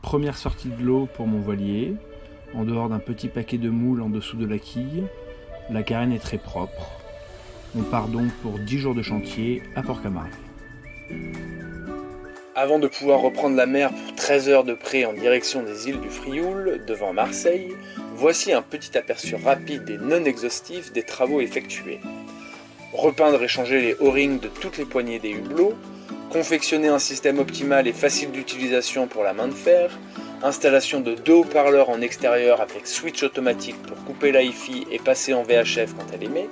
Première sortie de l'eau pour mon voilier, en dehors d'un petit paquet de moules en dessous de la quille, la carène est très propre. On part donc pour 10 jours de chantier à Port-Camargue. Avant de pouvoir reprendre la mer pour 13 heures de près en direction des îles du Frioul, devant Marseille, voici un petit aperçu rapide et non exhaustif des travaux effectués. Repeindre et changer les O-rings de toutes les poignées des hublots, confectionner un système optimal et facile d'utilisation pour la main de fer, installation de 2 haut-parleurs en extérieur avec switch automatique pour couper la hi-fi et passer en VHF quand elle émet,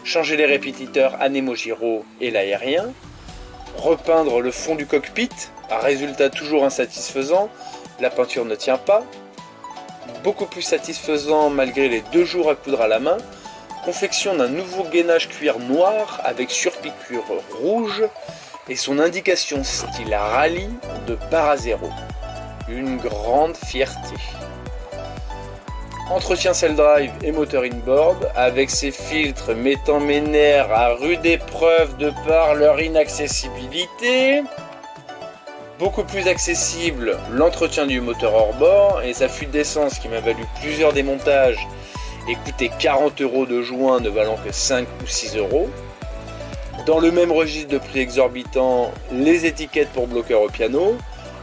changer les répétiteurs Anemo Giro et l'aérien, repeindre le fond du cockpit, un résultat toujours insatisfaisant, la peinture ne tient pas, beaucoup plus satisfaisant malgré les 2 jours à coudre à la main, confection d'un nouveau gainage cuir noir avec surpiqûre rouge et son indication style rallye de Parazero. Une grande fierté. Entretien Cell-Drive et moteur inboard avec ses filtres mettant mes nerfs à rude épreuve de par leur inaccessibilité. Beaucoup plus accessible l'entretien du moteur hors-bord et sa fuite d'essence qui m'a valu plusieurs démontages et coûté 40 € de joint ne valant que 5 ou 6 €. Dans le même registre de prix exorbitant, les étiquettes pour bloqueur au piano,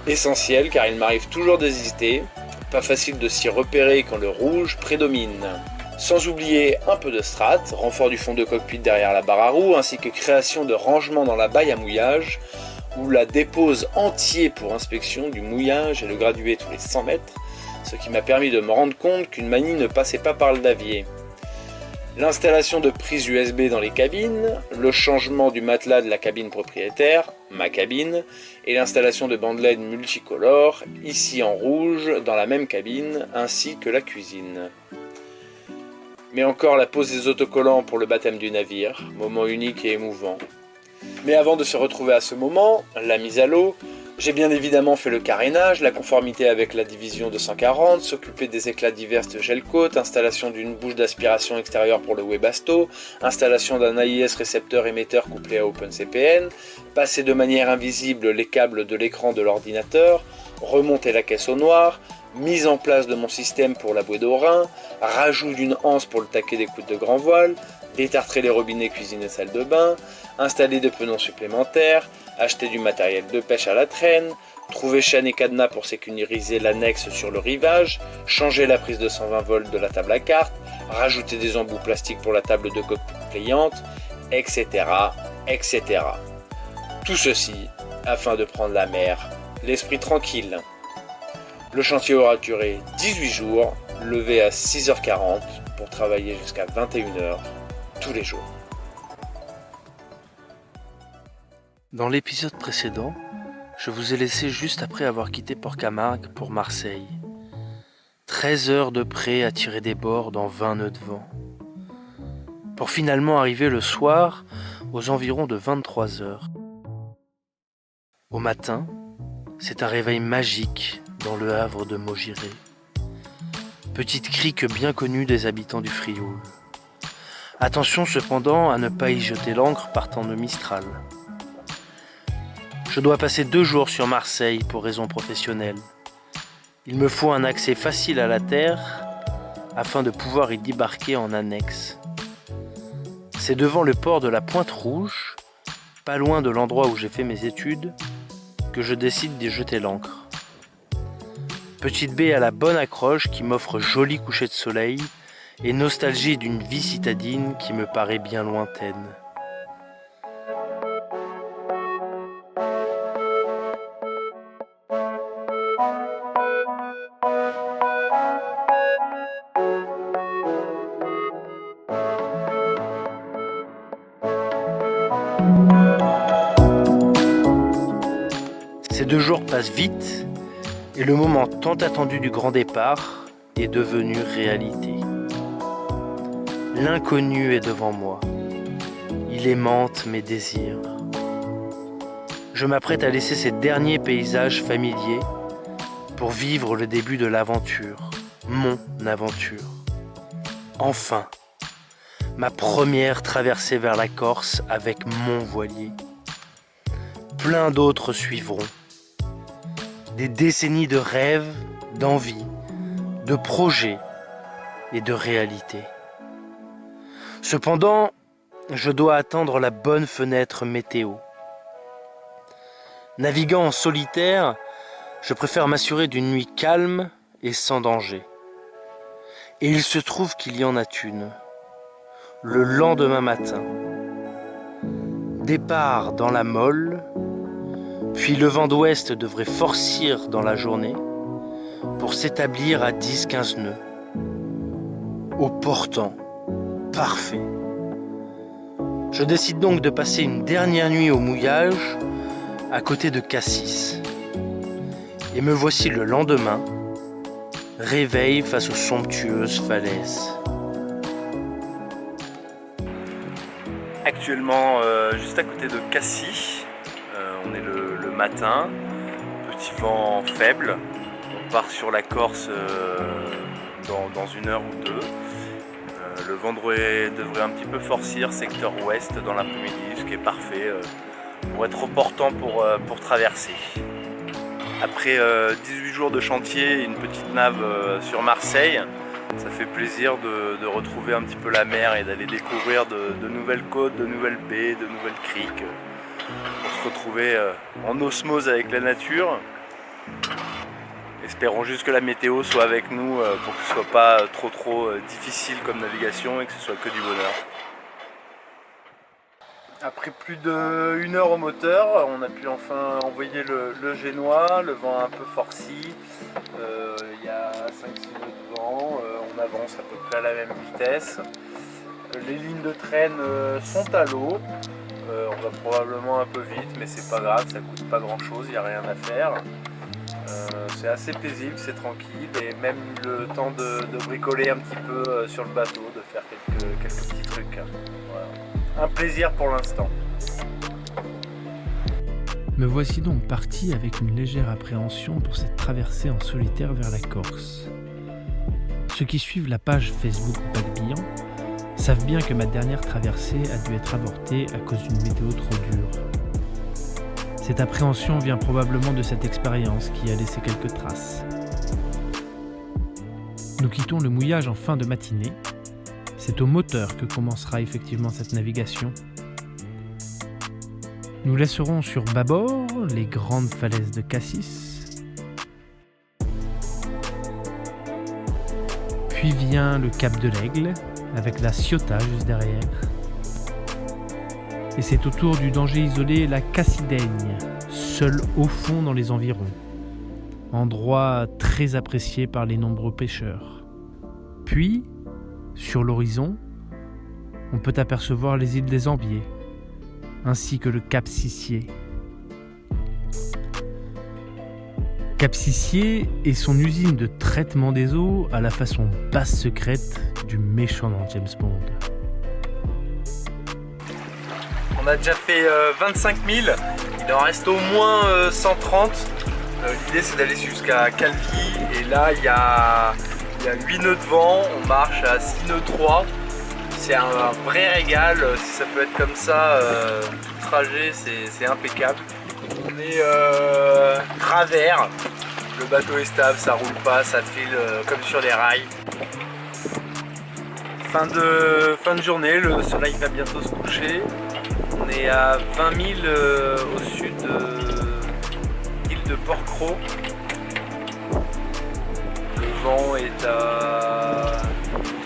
essentiel car il m'arrive toujours d'hésiter, pas facile de s'y repérer quand le rouge prédomine. Sans oublier un peu de strat, renfort du fond de cockpit derrière la barre à roues, ainsi que création de rangement dans la baille à mouillage, ou la dépose entier pour inspection du mouillage et le graduer tous les 100 mètres, ce qui m'a permis de me rendre compte qu'une manie ne passait pas par le davier. L'installation de prises USB dans les cabines, le changement du matelas de la cabine propriétaire, ma cabine, et l'installation de bandelettes multicolores, ici en rouge, dans la même cabine, ainsi que la cuisine. Mais encore la pose des autocollants pour le baptême du navire, moment unique et émouvant. Mais avant de se retrouver à ce moment, la mise à l'eau, j'ai bien évidemment fait le carénage, la conformité avec la division 240, s'occuper des éclats divers de gel-coat, installation d'une bouche d'aspiration extérieure pour le Webasto, installation d'un AIS récepteur émetteur couplé à OpenCPN, passer de manière invisible les câbles de l'écran de l'ordinateur, remonter la caisse au noir, mise en place de mon système pour la bouée d'Orin, rajout d'une anse pour le taquet des coudes de grand voile, détartrer les robinets cuisine et salle de bain, installer des penons supplémentaires, acheter du matériel de pêche à la traîne, trouver chaîne et cadenas pour sécuriser l'annexe sur le rivage, changer la prise de 120 volts de la table à cartes, rajouter des embouts plastiques pour la table de cockpit pliante, etc., etc. Tout ceci afin de prendre la mer, l'esprit tranquille. Le chantier aura duré 18 jours, levé à 6h40 pour travailler jusqu'à 21h tous les jours. Dans l'épisode précédent, je vous ai laissé juste après avoir quitté Port-Camargue pour Marseille. 13 heures de près à tirer des bords dans 20 nœuds de vent. Pour finalement arriver le soir aux environs de 23 heures. Au matin, c'est un réveil magique dans le havre de Maugiré. Petite crique bien connue des habitants du Frioul. Attention cependant à ne pas y jeter l'ancre partant de Mistral. Je dois passer 2 jours sur Marseille pour raisons professionnelles. Il me faut un accès facile à la terre afin de pouvoir y débarquer en annexe. C'est devant le port de la Pointe Rouge, pas loin de l'endroit où j'ai fait mes études, que je décide d'y jeter l'ancre. Petite baie à la bonne accroche qui m'offre joli coucher de soleil et nostalgie d'une vie citadine qui me paraît bien lointaine. Ces 2 jours passent vite et le moment tant attendu du grand départ est devenu réalité. L'inconnu est devant moi. Il aimante mes désirs. Je m'apprête à laisser ces derniers paysages familiers pour vivre le début de l'aventure, mon aventure. Enfin, ma première traversée vers la Corse avec mon voilier. plein d'autres suivront. Des décennies de rêves, d'envies, de projets et de réalités. Cependant, je dois attendre la bonne fenêtre météo. Naviguant en solitaire, je préfère m'assurer d'une nuit calme et sans danger. Et il se trouve qu'il y en a une. Le lendemain matin. Départ dans la Molle, puis le vent d'ouest devrait forcir dans la journée pour s'établir à 10-15 nœuds. Au portant, parfait. Je décide donc de passer une dernière nuit au mouillage à côté de Cassis. Et me voici le lendemain, réveil face aux somptueuses falaises. Actuellement, juste à côté de Cassis, on est le matin, petit vent faible. On part sur la Corse dans 1 heure ou 2. Le vent devrait un petit peu forcir secteur ouest dans l'après-midi, ce qui est parfait pour être opportun pour traverser. Après 18 jours de chantier et une petite nave sur Marseille, ça fait plaisir de retrouver un petit peu la mer et d'aller découvrir de nouvelles côtes, de nouvelles baies, de nouvelles criques, pour se retrouver en osmose avec la nature. Espérons juste que la météo soit avec nous pour que ce ne soit pas trop difficile comme navigation et que ce soit que du bonheur. Après plus d'1 heure au moteur, on a pu enfin envoyer le génois, le vent un peu forci, il y a 5-6 nœuds de vent, on avance à peu près à la même vitesse. Les lignes de traîne sont à l'eau, on va probablement un peu vite mais c'est pas grave, ça coûte pas grand chose, il n'y a rien à faire. C'est assez paisible, c'est tranquille et même le temps de bricoler un petit peu sur le bateau, de faire quelques petits trucs. Voilà. Un plaisir pour l'instant. Me voici donc parti avec une légère appréhension pour cette traversée en solitaire vers la Corse. Ceux qui suivent la page Facebook Paquebillon savent bien que ma dernière traversée a dû être avortée à cause d'une météo trop dure. Cette appréhension vient probablement de cette expérience qui a laissé quelques traces. Nous quittons le mouillage en fin de matinée. C'est au moteur que commencera effectivement cette navigation. Nous laisserons sur bâbord les grandes falaises de Cassis. Puis vient le cap de l'Aigle, avec la Ciotat juste derrière. Et c'est autour du danger isolé la Cassidaigne, seul au fond dans les environs. Endroit très apprécié par les nombreux pêcheurs. Puis, sur l'horizon, on peut apercevoir les îles des Ambiers, ainsi que le Cap Sissier. Cap Sissier est son usine de traitement des eaux à la façon basse secrète du méchant dans James Bond. On a déjà fait 25 000, il en reste au moins 130. L'idée c'est d'aller jusqu'à Calvi et là il y a 8 nœuds de vent, on marche à 6 nœuds 3. C'est un vrai régal, si ça peut être comme ça, tout le trajet c'est impeccable. On est travers, le bateau est stable, ça roule pas, ça file comme sur des rails. Fin de journée, le soleil va bientôt se coucher. On est à 20 000 au sud de l'île de Port-Cros. Le vent est à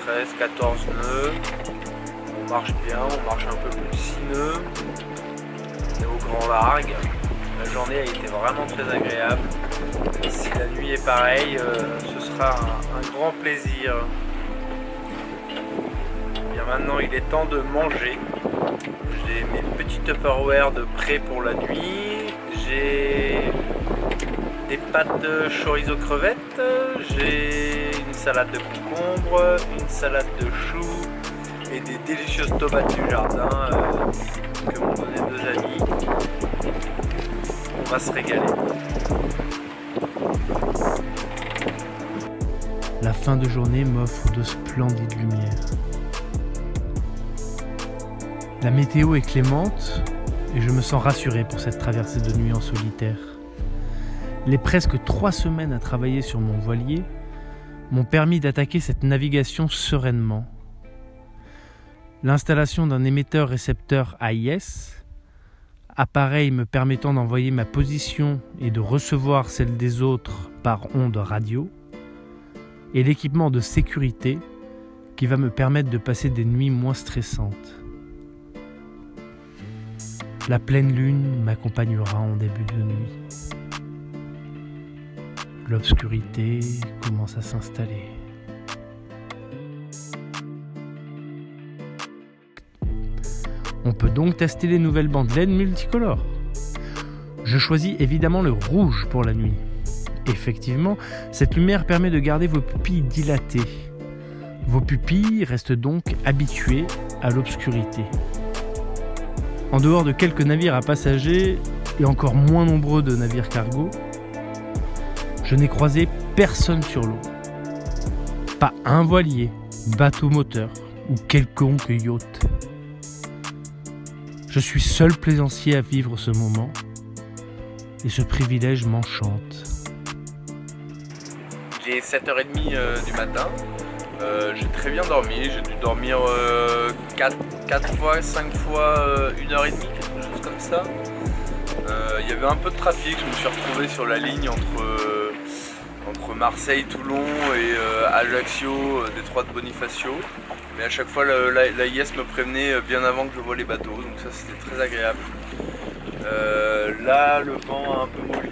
13-14 nœuds. On marche bien, on marche un peu plus de 6 nœuds. On est au grand largue. La journée a été vraiment très agréable. Si la nuit est pareille, ce sera un grand plaisir. Bien maintenant, il est temps de manger. J'ai mes petits Tupperware de prêt pour la nuit. J'ai des pâtes de chorizo crevettes. J'ai une salade de concombre, une salade de choux et des délicieuses tomates du jardin que m'ont donné 2 amis. On va se régaler. La fin de journée m'offre de splendides lumières. La météo est clémente et je me sens rassuré pour cette traversée de nuit en solitaire. Les presque 3 semaines à travailler sur mon voilier m'ont permis d'attaquer cette navigation sereinement. L'installation d'un émetteur-récepteur AIS, appareil me permettant d'envoyer ma position et de recevoir celle des autres par onde radio, et l'équipement de sécurité qui va me permettre de passer des nuits moins stressantes. La pleine lune m'accompagnera en début de nuit. L'obscurité commence à s'installer. On peut donc tester les nouvelles bandelettes multicolores. Je choisis évidemment le rouge pour la nuit. Effectivement, cette lumière permet de garder vos pupilles dilatées. Vos pupilles restent donc habituées à l'obscurité. En dehors de quelques navires à passagers et encore moins nombreux de navires cargo, je n'ai croisé personne sur l'eau. Pas un voilier, bateau moteur ou quelconque yacht. Je suis seul plaisancier à vivre ce moment et ce privilège m'enchante. Il est 7h30 du matin. J'ai très bien dormi. J'ai dû dormir 4 fois, 5 fois, 1h30, quelque chose comme ça. Il y avait un peu de trafic. Je me suis retrouvé sur la ligne entre Marseille, Toulon et Ajaccio, détroit de Bonifacio. Mais à chaque fois, l'AIS me prévenait bien avant que je voie les bateaux, donc ça c'était très agréable. Là, le vent a un peu molli.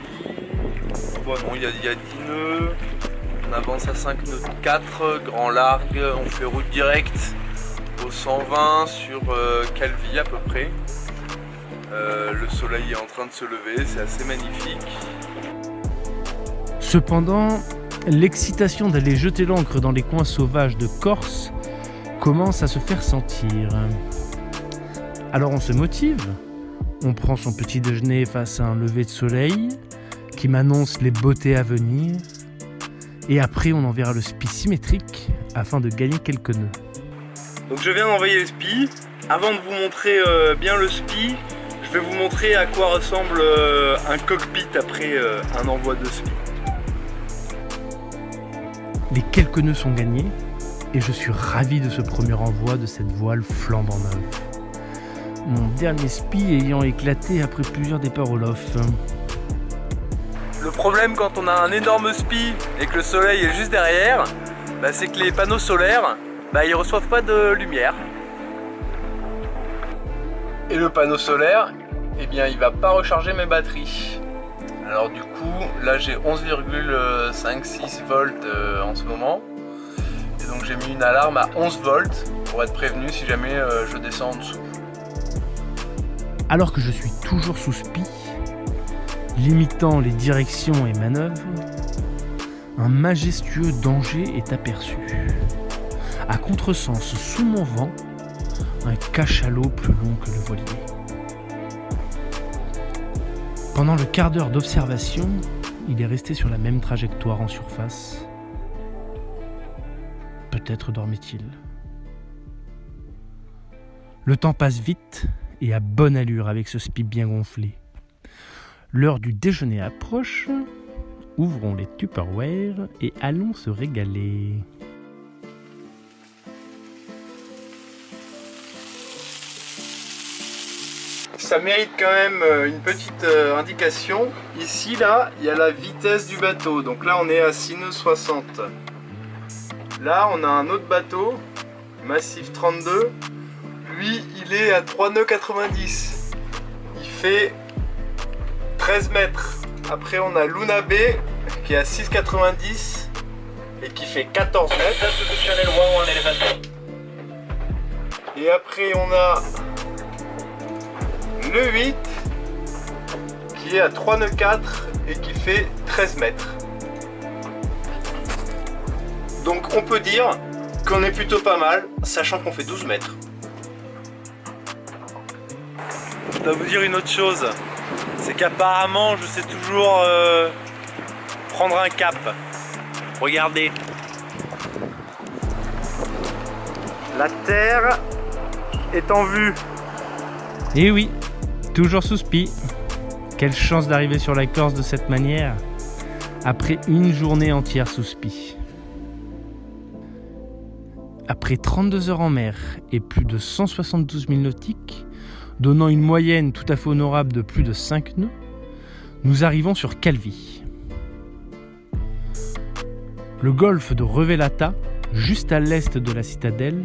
Bon, non, il y a 10 nœuds. On avance à 5 nœuds de 4, grand largue. On fait route directe au 120 sur Calvi à peu près. Le soleil est en train de se lever, c'est assez magnifique. Cependant, l'excitation d'aller jeter l'ancre dans les coins sauvages de Corse commence à se faire sentir. Alors on se motive, on prend son petit déjeuner face à un lever de soleil qui m'annonce les beautés à venir, et après on enverra le spi symétrique afin de gagner quelques nœuds. Donc je viens d'envoyer le spi. Avant de vous montrer bien le spi, je vais vous montrer à quoi ressemble un cockpit après un envoi de spi. Les quelques nœuds sont gagnés et je suis ravi de ce premier envoi de cette voile flambant neuve. Mon dernier spi ayant éclaté après plusieurs départs au lof. Le problème quand on a un énorme spi et que le soleil est juste derrière, c'est que les panneaux solaires, ils reçoivent pas de lumière. Et le panneau solaire, il va pas recharger mes batteries. Alors du coup, là j'ai 11,56 volts en ce moment. Et donc j'ai mis une alarme à 11 volts pour être prévenu si jamais je descends en dessous. Alors que je suis toujours sous spi, limitant les directions et manœuvres, un majestueux danger est aperçu. À contresens, sous mon vent, un cachalot plus long que le voilier. Pendant le quart d'heure d'observation, il est resté sur la même trajectoire en surface. Peut-être dormait-il. Le temps passe vite et à bonne allure avec ce spi bien gonflé. L'heure du déjeuner approche. Ouvrons les Tupperware et allons se régaler. Ça mérite quand même une petite indication. Ici, là, il y a la vitesse du bateau. Donc là, on est à 6 nœuds 60. Là, on a un autre bateau, Massif 32. Lui, il est à 3 nœuds 90. Il fait 13 mètres. Après, on a Luna B qui est à 6,90 et qui fait 14 mètres. Et après, on a le 8 qui est à 3 nœuds 4 et qui fait 13 mètres. Donc on peut dire qu'on est plutôt pas mal, sachant qu'on fait 12 mètres. Je dois vous dire une autre chose, c'est qu'apparemment je sais toujours prendre un cap. Regardez. La terre est en vue. Et oui, toujours sous spi. Quelle chance d'arriver sur la Corse de cette manière, après une journée entière sous spi. Après 32 heures en mer et plus de 172 milles nautiques, donnant une moyenne tout à fait honorable de plus de 5 nœuds, nous arrivons sur Calvi. Le golfe de Revelata, juste à l'est de la citadelle,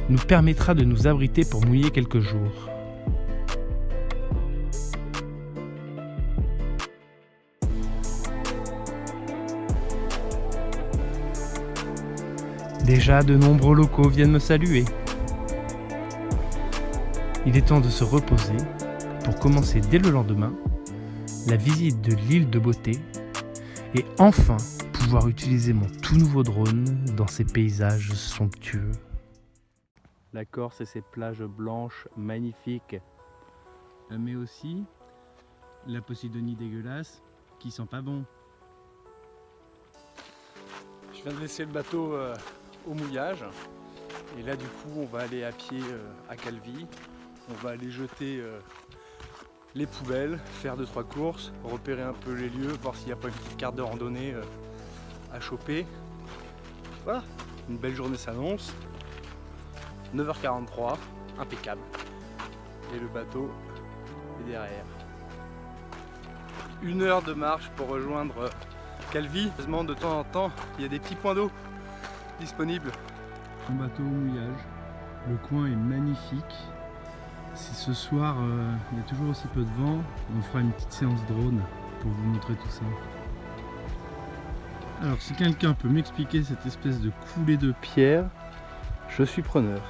nous permettra de nous abriter pour mouiller quelques jours. Déjà, de nombreux locaux viennent me saluer. Il est temps de se reposer pour commencer dès le lendemain la visite de l'île de Beauté et enfin pouvoir utiliser mon tout nouveau drone dans ces paysages somptueux. La Corse et ses plages blanches magnifiques, mais aussi la Posidonie dégueulasse qui sent pas bon. Je viens de laisser le bateau au mouillage et là du coup on va aller à pied à Calvi. On va aller jeter les poubelles, faire 2-3 courses, repérer un peu les lieux, voir s'il n'y a pas une petite carte de randonnée à choper. Voilà, une belle journée s'annonce. 9h43, impeccable. Et le bateau est derrière. 1 heure de marche pour rejoindre Calvi. Heureusement, de temps en temps, il y a des petits points d'eau disponibles. Un bateau au mouillage. Le coin est magnifique. Si ce soir il y a toujours aussi peu de vent, on fera une petite séance drone pour vous montrer tout ça. Alors si quelqu'un peut m'expliquer cette espèce de coulée de pierre, je suis preneur.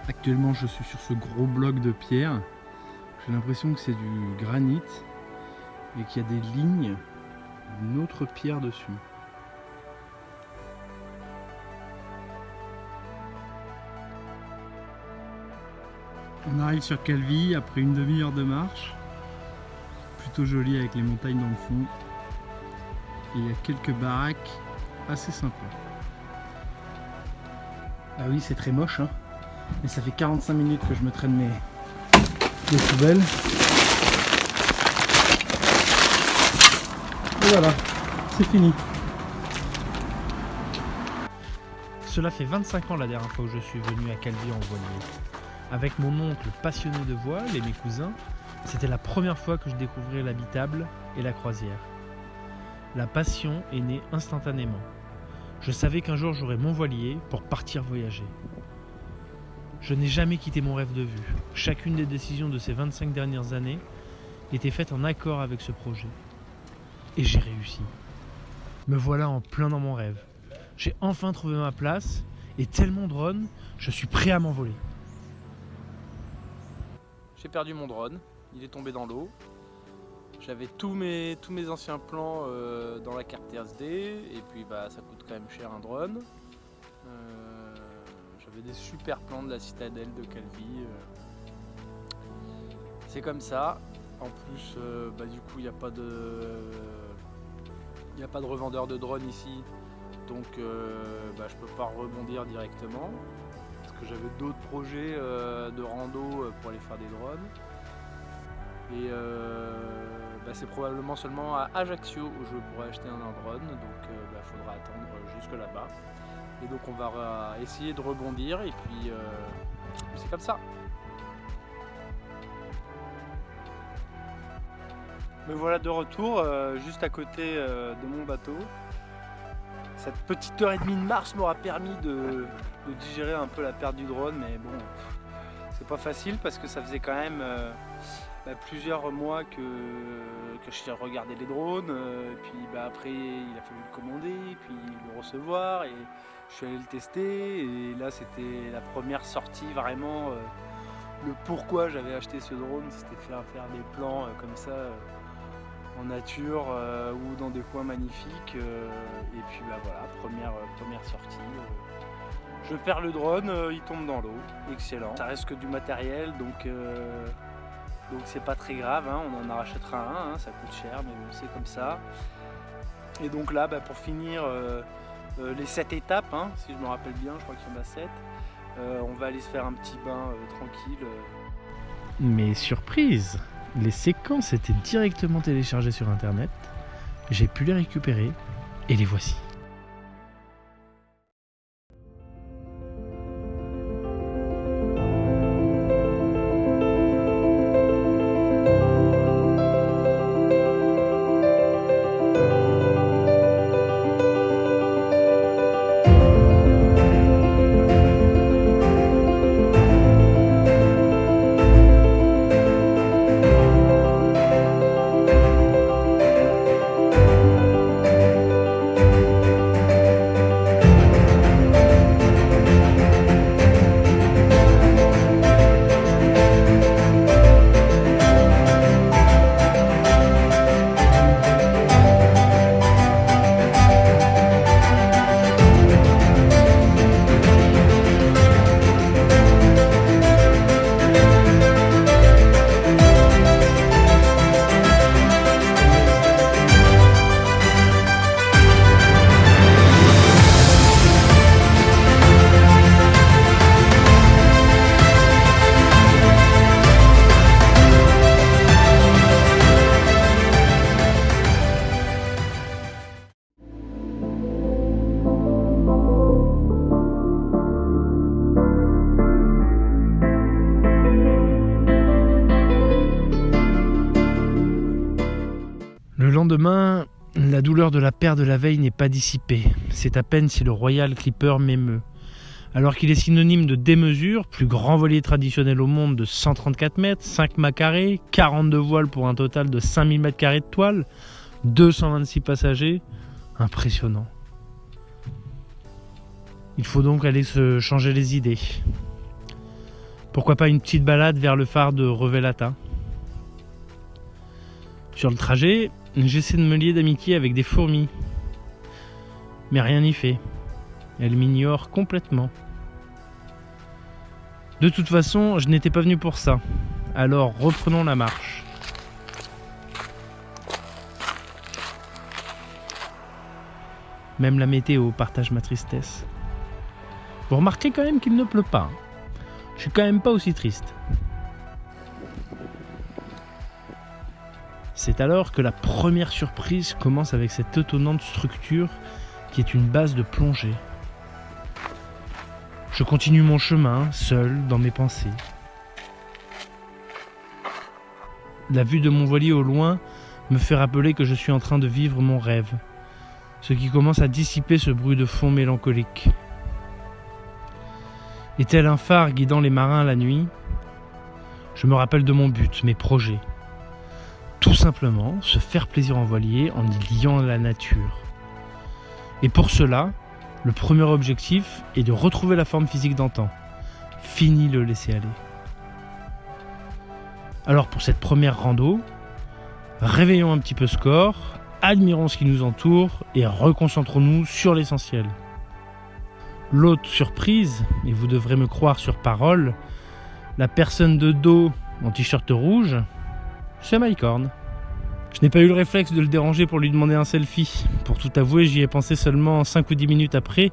Actuellement je suis sur ce gros bloc de pierre. J'ai l'impression que c'est du granit et qu'il y a des lignes d'une autre pierre dessus. On arrive sur Calvi après une demi-heure de marche. Plutôt joli avec les montagnes dans le fond. Et il y a quelques baraques assez sympas. Ah oui, c'est très moche, hein. Mais ça fait 45 minutes que je me traîne mes poubelles. Et voilà, c'est fini. Cela fait 25 ans la dernière fois où je suis venu à Calvi en voilier. Avec mon oncle passionné de voile et mes cousins, c'était la première fois que je découvrais l'habitable et la croisière. La passion est née instantanément. Je savais qu'un jour j'aurais mon voilier pour partir voyager. Je n'ai jamais quitté mon rêve de vue. Chacune des décisions de ces 25 dernières années était faite en accord avec ce projet. Et j'ai réussi. Me voilà en plein dans mon rêve. J'ai enfin trouvé ma place et tel mon drone, je suis prêt à m'envoler. J'ai perdu mon drone, il est tombé dans l'eau. J'avais tous mes anciens plans dans la carte TSD et puis ça coûte quand même cher un drone. J'avais des super plans de la citadelle de Calvi. C'est comme ça. En plus, du coup, il n'y a pas de revendeur de drones ici, donc je peux pas rebondir directement. Parce que j'avais d'autres projets de rando pour aller faire des drones. Et c'est probablement seulement à Ajaccio où je pourrais acheter un drone, donc il faudra attendre jusque là-bas. Et donc on va essayer de rebondir et puis c'est comme ça. Me voilà de retour juste à côté de mon bateau. Cette petite heure et demie de marche m'aura permis de digérer un peu la perte du drone, mais bon, c'est pas facile parce que ça faisait quand même plusieurs mois que je regardais les drones, puis après il a fallu le commander, puis le recevoir, et je suis allé le tester, et là c'était la première sortie vraiment, le pourquoi j'avais acheté ce drone, c'était faire des plans comme ça en nature ou dans des coins magnifiques, et puis voilà, première sortie. Je perds le drone, il tombe dans l'eau, excellent. Ça reste que du matériel, donc c'est pas très grave, hein, on en rachètera un, hein, ça coûte cher, mais bon, c'est comme ça. Et donc là, pour finir les 7 étapes, hein, si je me rappelle bien, je crois qu'il y en a 7. On va aller se faire un petit bain tranquille. Mais surprise, les séquences étaient directement téléchargées sur internet. J'ai pu les récupérer et les voici. Le lendemain, la douleur de la perte de la veille n'est pas dissipée. C'est à peine si le Royal Clipper m'émeut. Alors qu'il est synonyme de démesure, plus grand voilier traditionnel au monde de 134 mètres, 5 mâts carrés, 42 voiles pour un total de 5000 mètres carrés de toile, 226 passagers, impressionnant. Il faut donc aller se changer les idées. Pourquoi pas une petite balade vers le phare de Revelata. Sur le trajet, j'essaie de me lier d'amitié avec des fourmis. Mais rien n'y fait. Elles m'ignorent complètement. De toute façon, je n'étais pas venu pour ça. Alors reprenons la marche. Même la météo partage ma tristesse. Vous remarquez quand même qu'il ne pleut pas. Je suis quand même pas aussi triste. C'est alors que la première surprise commence avec cette étonnante structure qui est une base de plongée. Je continue mon chemin, seul, dans mes pensées. La vue de mon voilier au loin me fait rappeler que je suis en train de vivre mon rêve, ce qui commence à dissiper ce bruit de fond mélancolique. Et tel un phare guidant les marins la nuit, je me rappelle de mon but, mes projets. Tout simplement, se faire plaisir en voilier en y liant la nature. Et pour cela, le premier objectif est de retrouver la forme physique d'antan. Fini le laisser aller. Alors pour cette première rando, réveillons un petit peu ce corps, admirons ce qui nous entoure et reconcentrons-nous sur l'essentiel. L'autre surprise, et vous devrez me croire sur parole, la personne de dos en t-shirt rouge, c'est Mike Horn. Je n'ai pas eu le réflexe de le déranger pour lui demander un selfie. Pour tout avouer, j'y ai pensé seulement 5 ou 10 minutes après.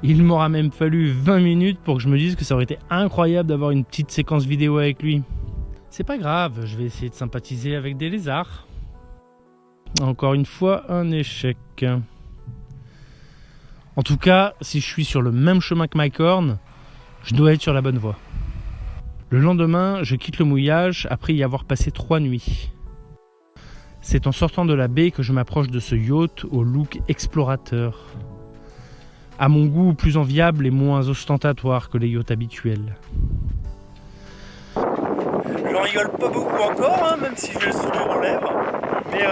Il m'aura même fallu 20 minutes pour que je me dise que ça aurait été incroyable d'avoir une petite séquence vidéo avec lui. C'est pas grave, je vais essayer de sympathiser avec des lézards. Encore une fois, un échec. En tout cas, si je suis sur le même chemin que Mike Horn, je dois être sur la bonne voie. Le lendemain, je quitte le mouillage après y avoir passé 3 nuits. C'est en sortant de la baie que je m'approche de ce yacht au look explorateur. À mon goût, plus enviable et moins ostentatoire que les yachts habituels. J'en rigole pas beaucoup encore, hein, même si j'ai le sourire aux lèvres. Mais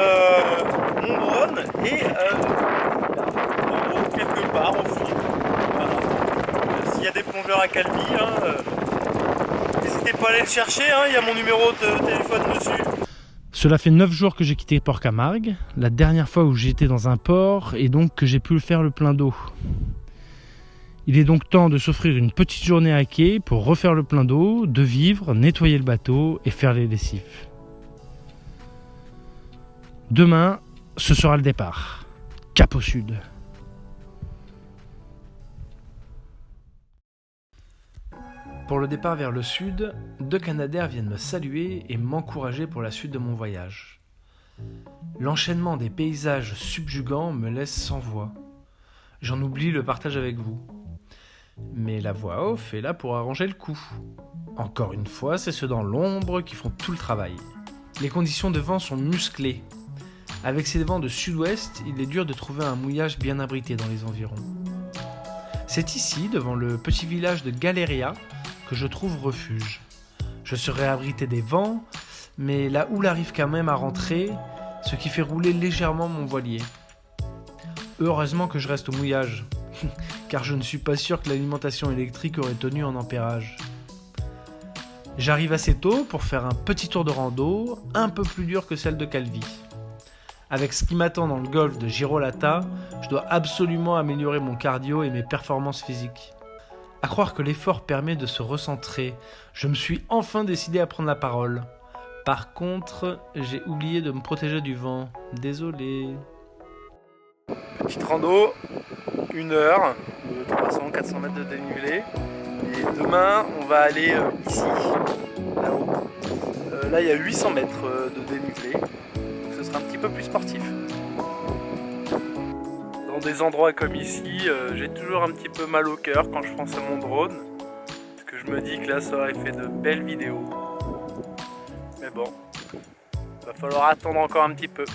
mon drone est en gros quelque part au fond. Voilà. S'il y a des plongeurs à Calvi, n'hésitez pas à aller le chercher, il y a mon numéro de téléphone dessus. Cela fait 9 jours que j'ai quitté Port-Camargue, la dernière fois où j'étais dans un port et donc que j'ai pu faire le plein d'eau. Il est donc temps de s'offrir une petite journée à quai pour refaire le plein d'eau, de vivre, nettoyer le bateau et faire les lessives. Demain, ce sera le départ. Cap au sud. Pour le départ vers le sud, 2 Canadaires viennent me saluer et m'encourager pour la suite de mon voyage. L'enchaînement des paysages subjugants me laisse sans voix. J'en oublie le partage avec vous. Mais la voix off est là pour arranger le coup. Encore une fois, c'est ceux dans l'ombre qui font tout le travail. Les conditions de vent sont musclées. Avec ces vents de sud-ouest, il est dur de trouver un mouillage bien abrité dans les environs. C'est ici, devant le petit village de Galeria, que je trouve refuge. Je serai abrité des vents, mais la houle arrive quand même à rentrer, ce qui fait rouler légèrement mon voilier. Heureusement que je reste au mouillage, car je ne suis pas sûr que l'alimentation électrique aurait tenu en ampérage. J'arrive assez tôt pour faire un petit tour de rando, un peu plus dur que celle de Calvi. Avec ce qui m'attend dans le golfe de Girolata, je dois absolument améliorer mon cardio et mes performances physiques. À croire que l'effort permet de se recentrer, je me suis enfin décidé à prendre la parole. Par contre, j'ai oublié de me protéger du vent. Désolé. Petite rando, 1 heure, de 300-400 mètres de dénivelé. Et demain, on va aller ici, là-haut. Là, il y a 800 mètres de dénivelé. Donc, ce sera un petit peu plus sportif. Dans des endroits comme ici, j'ai toujours un petit peu mal au cœur quand je pense à mon drone. Parce que je me dis que là, ça aurait fait de belles vidéos. Mais bon, il va falloir attendre encore un petit peu.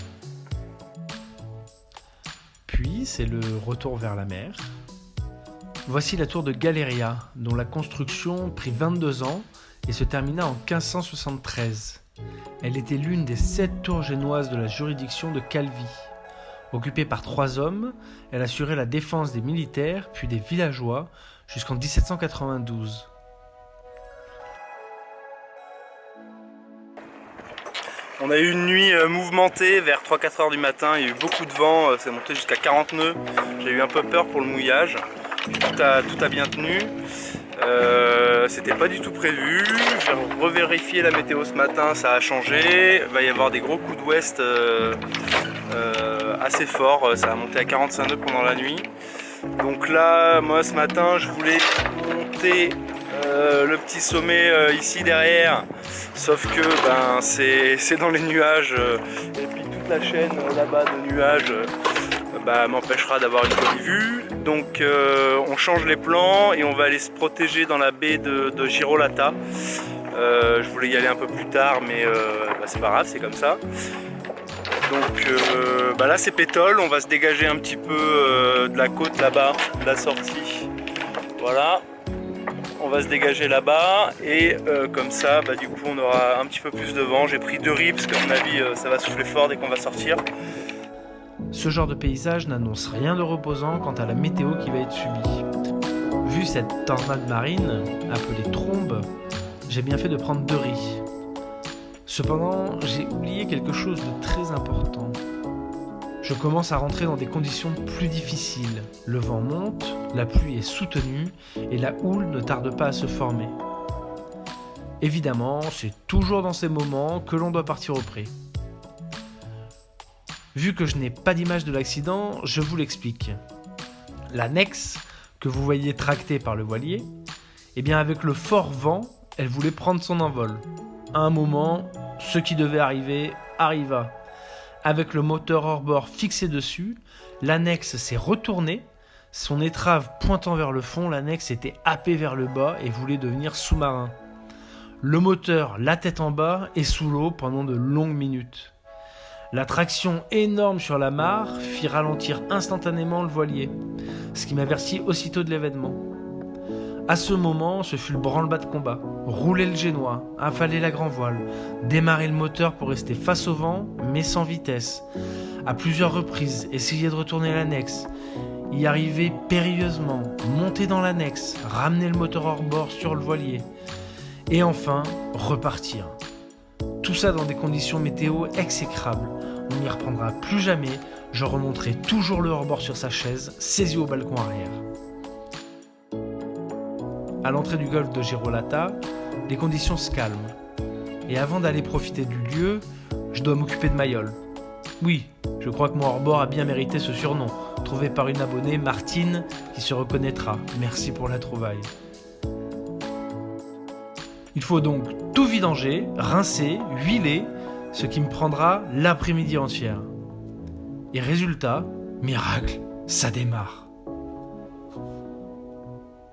Puis, c'est le retour vers la mer. Voici la tour de Galeria, dont la construction prit 22 ans et se termina en 1573. Elle était l'une des 7 tours génoises de la juridiction de Calvi. Occupée par 3 hommes, elle assurait la défense des militaires puis des villageois jusqu'en 1792. On a eu une nuit mouvementée vers 3-4 heures du matin, il y a eu beaucoup de vent, c'est monté jusqu'à 40 nœuds. J'ai eu un peu peur pour le mouillage, tout a bien tenu. C'était pas du tout prévu, j'ai revérifié la météo ce matin, ça a changé. Il va y avoir des gros coups d'ouest assez forts, ça a monté à 45 nœuds pendant la nuit. Donc là, moi ce matin, je voulais monter le petit sommet ici derrière, sauf que c'est dans les nuages et puis toute la chaîne là-bas de nuages m'empêchera d'avoir une jolie vue. Donc on change les plans et on va aller se protéger dans la baie de Girolata. Je voulais y aller un peu plus tard, mais c'est pas grave, c'est comme ça. Donc là c'est pétole, on va se dégager un petit peu de la côte là-bas, de la sortie. Voilà. On va se dégager là-bas et comme ça, du coup, on aura un petit peu plus de vent. J'ai pris 2 rips parce qu'à mon avis, ça va souffler fort dès qu'on va sortir. Ce genre de paysage n'annonce rien de reposant quant à la météo qui va être subie. Vu cette tornade marine, appelée trombe, j'ai bien fait de prendre 2 riz. Cependant, j'ai oublié quelque chose de très important. Je commence à rentrer dans des conditions plus difficiles. Le vent monte, la pluie est soutenue et la houle ne tarde pas à se former. Évidemment, c'est toujours dans ces moments que l'on doit partir au pré. Vu que je n'ai pas d'image de l'accident, je vous l'explique. L'annexe, que vous voyez tractée par le voilier, avec le fort vent, elle voulait prendre son envol. À un moment, ce qui devait arriver, arriva. Avec le moteur hors-bord fixé dessus, l'annexe s'est retournée, son étrave pointant vers le fond, l'annexe était happée vers le bas et voulait devenir sous-marin. Le moteur, la tête en bas, est sous l'eau pendant de longues minutes. La traction énorme sur la mare fit ralentir instantanément le voilier, ce qui m'avertit aussitôt de l'événement. À ce moment, ce fut le branle-bas de combat. Rouler le génois, affaler la grand voile, démarrer le moteur pour rester face au vent, mais sans vitesse. À plusieurs reprises, essayer de retourner l'annexe, y arriver périlleusement, monter dans l'annexe, ramener le moteur hors bord sur le voilier, et enfin, repartir. Tout ça dans des conditions météo exécrables. On n'y reprendra plus jamais, je remonterai toujours le hors-bord sur sa chaise, saisi au balcon arrière. À l'entrée du golfe de Girolata, les conditions se calment. Et avant d'aller profiter du lieu, je dois m'occuper de Mayol. Oui, je crois que mon hors-bord a bien mérité ce surnom, trouvé par une abonnée, Martine, qui se reconnaîtra. Merci pour la trouvaille. Il faut donc tout vidanger, rincer, huiler, ce qui me prendra l'après-midi entière. Et résultat, miracle, ça démarre.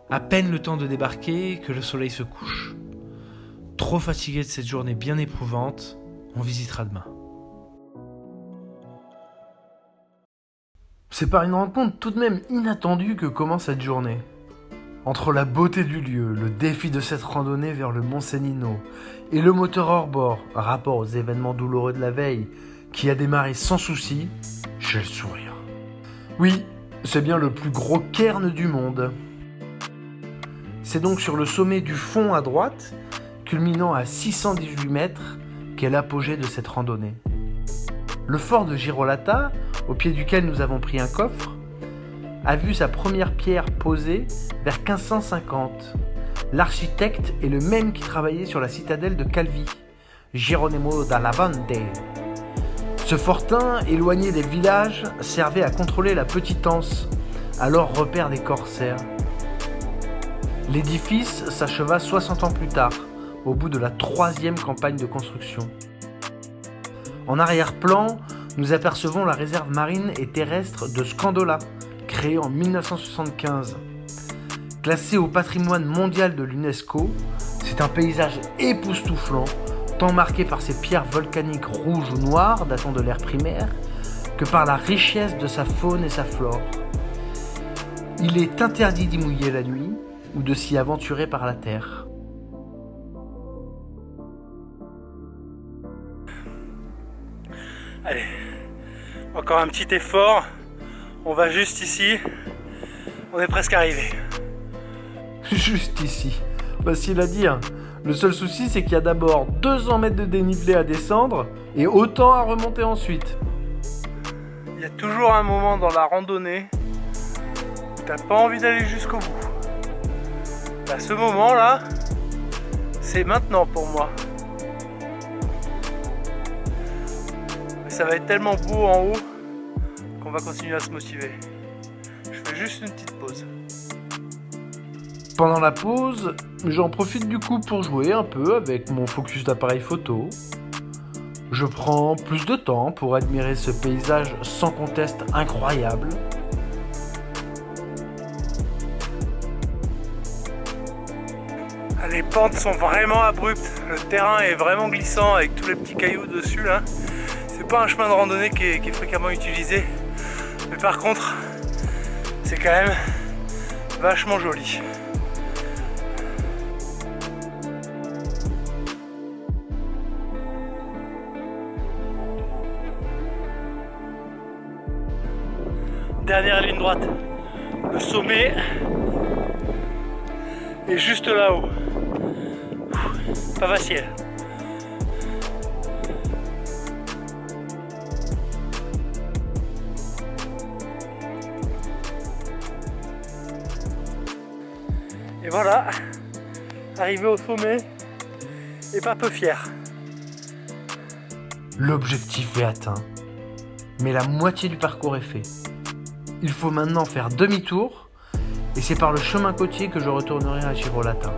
À peine le temps de débarquer que le soleil se couche. Trop fatigué de cette journée bien éprouvante, on visitera demain. C'est par une rencontre tout de même inattendue que commence cette journée. Entre la beauté du lieu, le défi de cette randonnée vers le Mont Sennino et le moteur hors bord, rapport aux événements douloureux de la veille, qui a démarré sans souci, j'ai le sourire. Oui, c'est bien le plus gros cairn du monde. C'est donc sur le sommet du fond à droite, culminant à 618 mètres, qu'est l'apogée de cette randonnée. Le fort de Girolata, au pied duquel nous avons pris un coffre, a vu sa première pierre posée vers 1550. L'architecte est le même qui travaillait sur la citadelle de Calvi, Geronimo da Lavande. Ce fortin, éloigné des villages, servait à contrôler la Petite Anse, alors repère des corsaires. L'édifice s'acheva 60 ans plus tard, au bout de la 3e campagne de construction. En arrière-plan, nous apercevons la réserve marine et terrestre de Scandola, créée en 1975. Classée au patrimoine mondial de l'UNESCO, c'est un paysage époustouflant, tant marqué par ses pierres volcaniques rouges ou noires datant de l'ère primaire, que par la richesse de sa faune et sa flore. Il est interdit d'y mouiller la nuit ou de s'y aventurer par la terre. Allez, encore un petit effort. On va juste ici. On est presque arrivé. Juste ici. Facile à dire. Le seul souci, c'est qu'il y a d'abord 200 mètres de dénivelé à descendre et autant à remonter ensuite. Il y a toujours un moment dans la randonnée où t'as pas envie d'aller jusqu'au bout. À ce moment-là, c'est maintenant pour moi. Mais ça va être tellement beau en haut qu'on va continuer à se motiver. Je fais juste une petite pause. Pendant la pause, j'en profite du coup pour jouer un peu avec mon focus d'appareil photo. Je prends plus de temps pour admirer ce paysage sans conteste incroyable. Les pentes sont vraiment abruptes, le terrain est vraiment glissant avec tous les petits cailloux dessus là. C'est pas un chemin de randonnée qui est fréquemment utilisé, mais par contre, c'est quand même vachement joli. Dernière ligne droite, le sommet est juste là-haut. Pas facile. Et voilà, arrivé au sommet et pas peu fier. L'objectif est atteint, mais la moitié du parcours est fait. Il faut maintenant faire demi-tour et c'est par le chemin côtier que je retournerai à Girolata.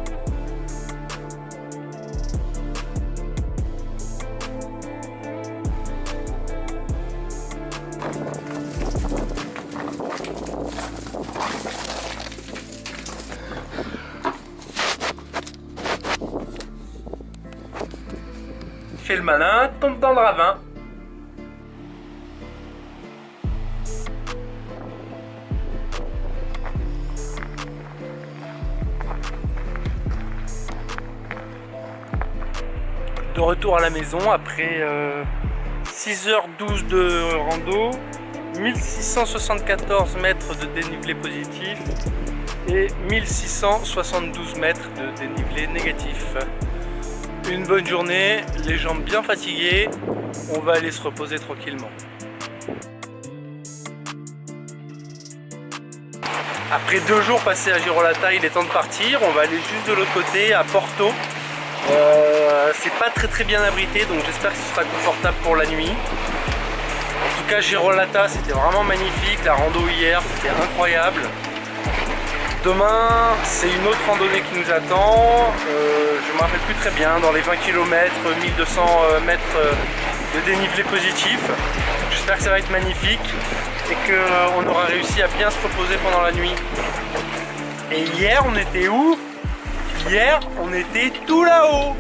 Fais le malin, tombe dans le ravin. De retour à la maison après 6h12 de rando, 1674 mètres de dénivelé positif et 1672 mètres de dénivelé négatif. Une bonne journée, les jambes bien fatiguées, on va aller se reposer tranquillement. Après 2 jours passés à Girolata, il est temps de partir. On va aller juste de l'autre côté, à Porto. C'est pas très bien abrité, donc j'espère que ce sera confortable pour la nuit. En tout cas, Girolata, c'était vraiment magnifique. La rando hier, c'était incroyable. Demain, c'est une autre randonnée qui nous attend. Je me rappelle plus très bien, dans les 20 km, 1200 mètres de dénivelé positif. J'espère que ça va être magnifique et qu'on aura réussi à bien se reposer pendant la nuit. Et hier, on était où? Hier, on était tout là-haut.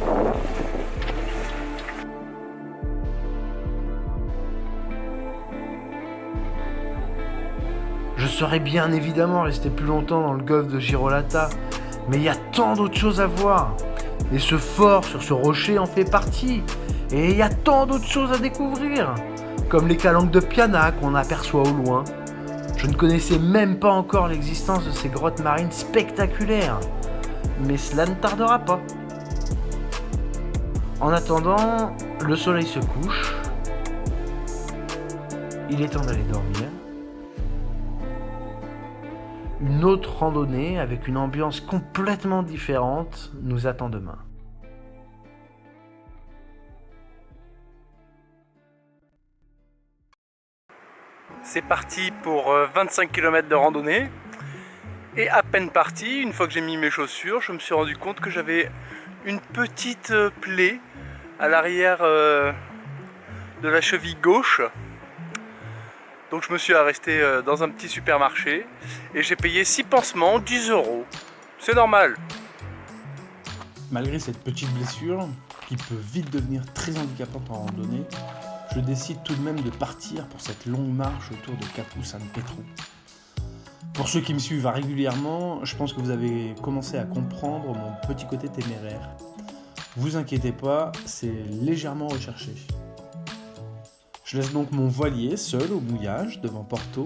Je serais bien évidemment resté plus longtemps dans le golfe de Girolata, mais il y a tant d'autres choses à voir. Et ce fort sur ce rocher en fait partie. Et il y a tant d'autres choses à découvrir, comme les calanques de Piana qu'on aperçoit au loin. Je ne connaissais même pas encore l'existence de ces grottes marines spectaculaires, mais cela ne tardera pas. En attendant, le soleil se couche. Il est temps d'aller dormir. Une autre randonnée avec une ambiance complètement différente nous attend demain. C'est parti pour 25 km de randonnée. Et à peine parti, une fois que j'ai mis mes chaussures, je me suis rendu compte que j'avais une petite plaie à l'arrière de la cheville gauche. Donc je me suis arrêté dans un petit supermarché et j'ai payé 6 pansements, 10 €. C'est normal. Malgré cette petite blessure, qui peut vite devenir très handicapante en randonnée, je décide tout de même de partir pour cette longue marche autour de Capu San Petru. Pour ceux qui me suivent régulièrement, je pense que vous avez commencé à comprendre mon petit côté téméraire. Vous inquiétez pas, c'est légèrement recherché. Je laisse donc mon voilier seul au mouillage devant Porto,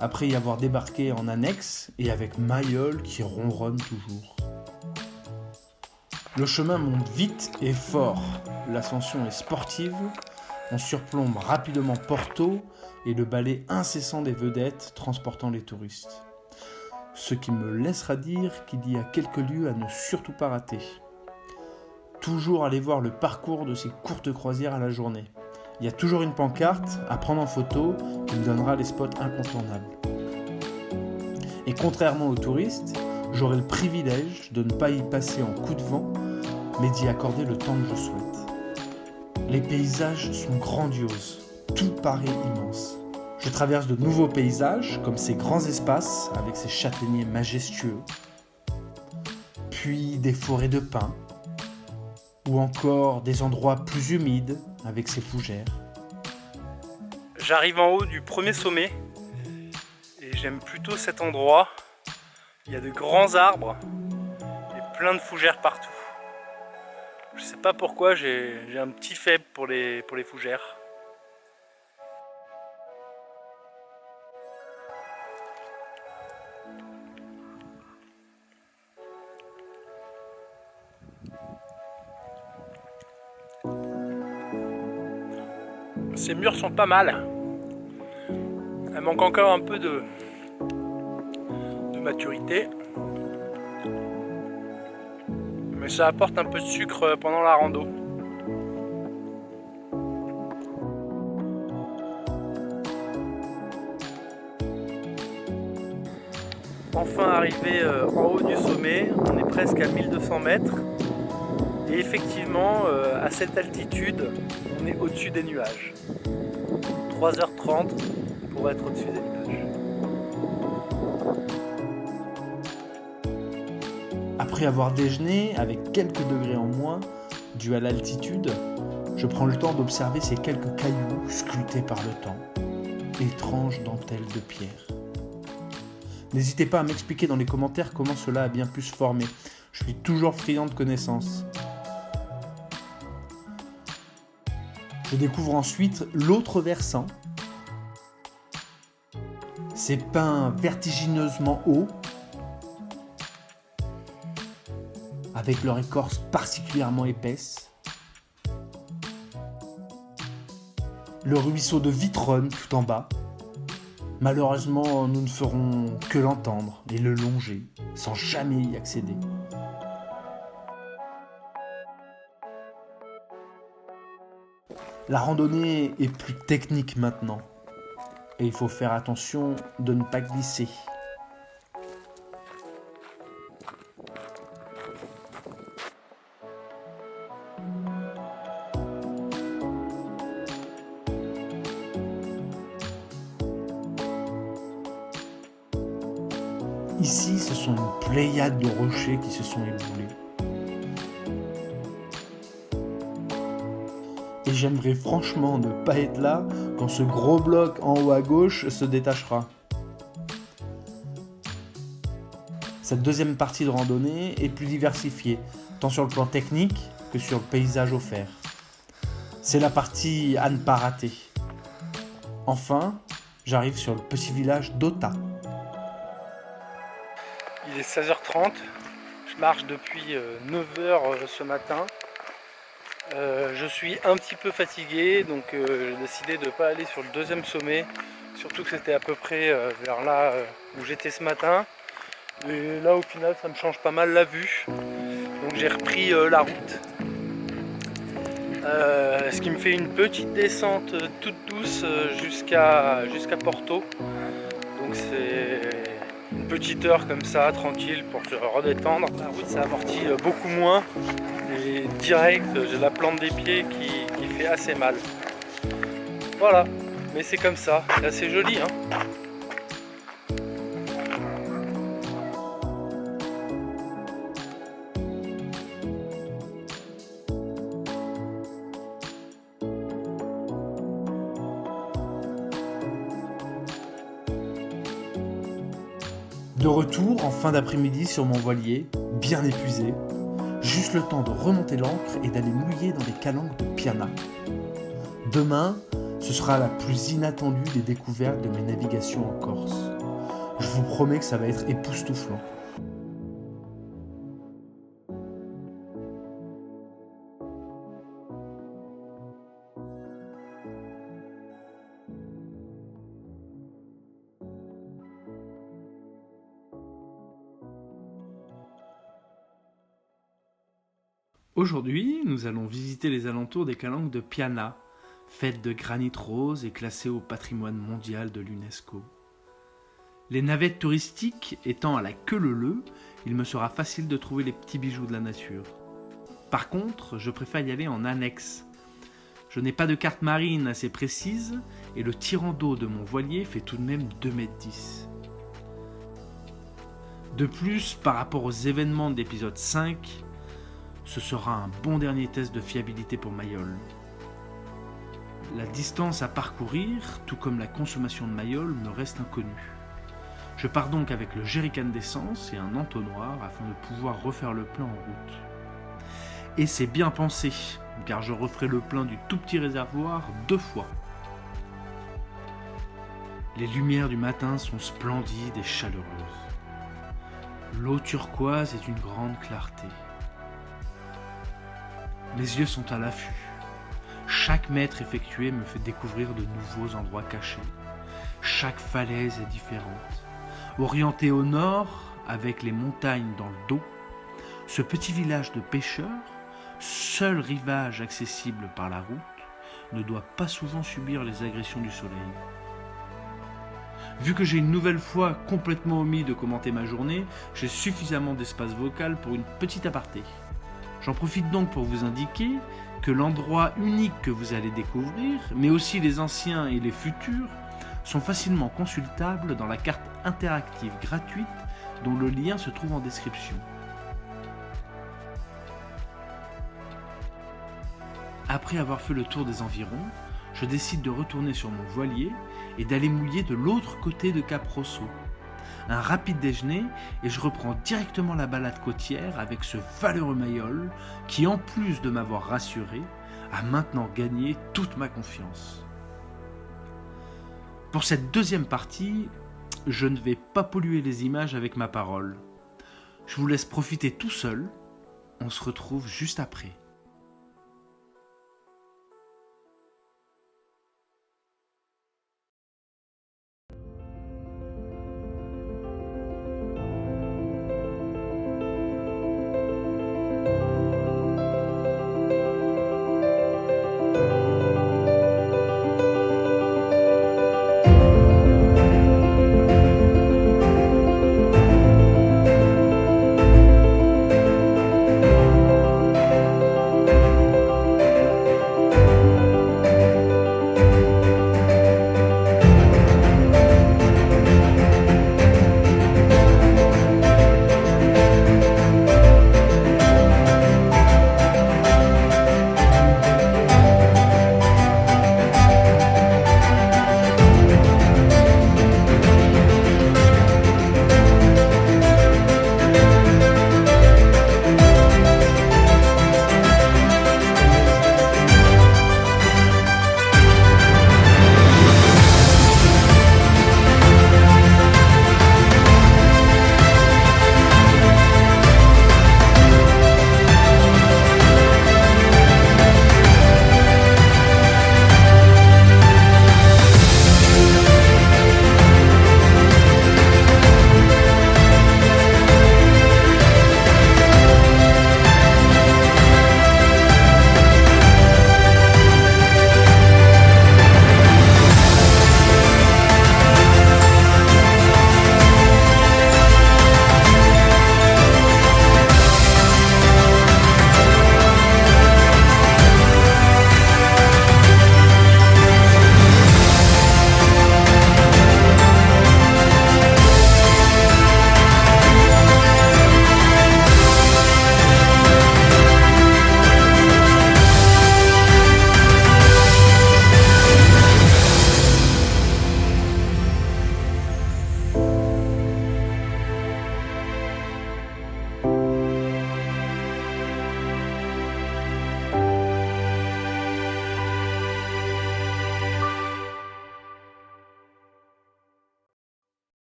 après y avoir débarqué en annexe et avec Mayol qui ronronne toujours. Le chemin monte vite et fort, l'ascension est sportive, on surplombe rapidement Porto et le balai incessant des vedettes transportant les touristes. Ce qui me laissera dire qu'il y a quelques lieux à ne surtout pas rater. Toujours aller voir le parcours de ces courtes croisières à la journée. Il y a toujours une pancarte à prendre en photo qui me donnera les spots incontournables. Et contrairement aux touristes, j'aurai le privilège de ne pas y passer en coup de vent, mais d'y accorder le temps que je souhaite. Les paysages sont grandioses, tout paraît immense. Je traverse de nouveaux paysages, comme ces grands espaces avec ces châtaigniers majestueux, puis des forêts de pins, ou encore des endroits plus humides avec ces fougères. J'arrive en haut du premier sommet et j'aime plutôt cet endroit. Il y a de grands arbres et plein de fougères partout. Je sais pas pourquoi, j'ai un petit faible pour les fougères. Ces murs sont pas mal. Elle manque encore un peu de maturité. Mais ça apporte un peu de sucre pendant la rando. Enfin arrivé en haut du sommet, on est presque à 1200 mètres. Et effectivement, à cette altitude, on est au-dessus des nuages. 3h30 pour être au-dessus des nuages. Après avoir déjeuné, avec quelques degrés en moins, dû à l'altitude, je prends le temps d'observer ces quelques cailloux sculptés par le temps. Étrange dentelle de pierre. N'hésitez pas à m'expliquer dans les commentaires comment cela a bien pu se former. Je suis toujours friand de connaissances. Je découvre ensuite l'autre versant. Ces pins vertigineusement hauts, avec leur écorce particulièrement épaisse. Le ruisseau de Vitronne tout en bas. Malheureusement, nous ne ferons que l'entendre et le longer, sans jamais y accéder. La randonnée est plus technique maintenant, et il faut faire attention de ne pas glisser. Ici, ce sont une pléiade de rochers qui se sont éboulés. Et j'aimerais franchement ne pas être là quand ce gros bloc en haut à gauche se détachera. Cette deuxième partie de randonnée est plus diversifiée, tant sur le plan technique que sur le paysage offert. C'est la partie à ne pas rater. Enfin, j'arrive sur le petit village d'Ota. Il est 16h30, je marche depuis 9h ce matin. Je suis un petit peu fatigué, donc j'ai décidé de ne pas aller sur le deuxième sommet, surtout que c'était à peu près vers là où j'étais ce matin. Et là au final ça me change pas mal la vue, donc j'ai repris la route. Ce qui me fait une petite descente toute douce jusqu'à Porto. Donc c'est une petite heure comme ça, tranquille, pour se redétendre. La route ça amortit beaucoup moins. Et direct, j'ai la plante des pieds qui fait assez mal. Voilà, mais c'est comme ça, c'est assez joli, hein. De retour en fin d'après-midi sur mon voilier, bien épuisé, juste le temps de remonter l'ancre et d'aller mouiller dans les calanques de Piana. Demain, ce sera la plus inattendue des découvertes de mes navigations en Corse. Je vous promets que ça va être époustouflant. Aujourd'hui, nous allons visiter les alentours des calanques de Piana, faites de granit rose et classées au patrimoine mondial de l'UNESCO. Les navettes touristiques étant à la queue leu-leu, il me sera facile de trouver les petits bijoux de la nature. Par contre, je préfère y aller en annexe. Je n'ai pas de carte marine assez précise et le tirant d'eau de mon voilier fait tout de même 2,10 m. De plus, par rapport aux événements de l'épisode 5, ce sera un bon dernier test de fiabilité pour Mayol. La distance à parcourir, tout comme la consommation de Mayol, me reste inconnue. Je pars donc avec le jerrycan d'essence et un entonnoir afin de pouvoir refaire le plein en route. Et c'est bien pensé, car je referai le plein du tout petit réservoir 2 fois. Les lumières du matin sont splendides et chaleureuses. L'eau turquoise est d'une grande clarté. Mes yeux sont à l'affût. Chaque mètre effectué me fait découvrir de nouveaux endroits cachés. Chaque falaise est différente. Orienté au nord, avec les montagnes dans le dos, ce petit village de pêcheurs, seul rivage accessible par la route, ne doit pas souvent subir les agressions du soleil. Vu que j'ai une nouvelle fois complètement omis de commenter ma journée, j'ai suffisamment d'espace vocal pour une petite aparté. J'en profite donc pour vous indiquer que l'endroit unique que vous allez découvrir, mais aussi les anciens et les futurs, sont facilement consultables dans la carte interactive gratuite dont le lien se trouve en description. Après avoir fait le tour des environs, je décide de retourner sur mon voilier et d'aller mouiller de l'autre côté de Cap Rosso. Un rapide déjeuner et je reprends directement la balade côtière avec ce valeureux Mayol qui, en plus de m'avoir rassuré, a maintenant gagné toute ma confiance. Pour cette deuxième partie, je ne vais pas polluer les images avec ma parole. Je vous laisse profiter tout seul. On se retrouve juste après.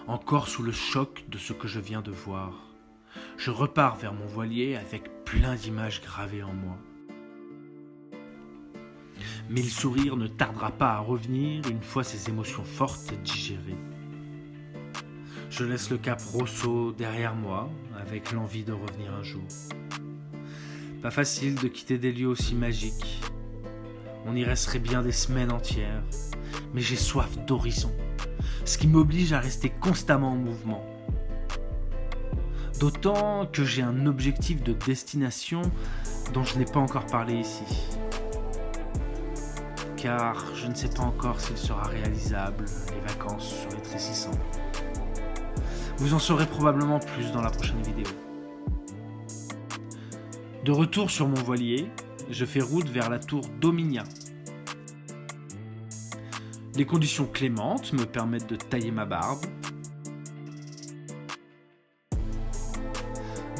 encore sous le choc de ce que je viens de voir. Je repars vers mon voilier avec plein d'images gravées en moi. Mais le sourire ne tardera pas à revenir une fois ces émotions fortes digérées. Je laisse le cap Rosso derrière moi, avec l'envie de revenir un jour. Pas facile de quitter des lieux aussi magiques. On y resterait bien des semaines entières, mais j'ai soif d'horizon, ce qui m'oblige à rester constamment en mouvement. D'autant que j'ai un objectif de destination dont je n'ai pas encore parlé ici. Car je ne sais pas encore s'il sera réalisable, les vacances sur les Trécissants. Vous en saurez probablement plus dans la prochaine vidéo. De retour sur mon voilier, je fais route vers la tour Dominia. Les conditions clémentes me permettent de tailler ma barbe.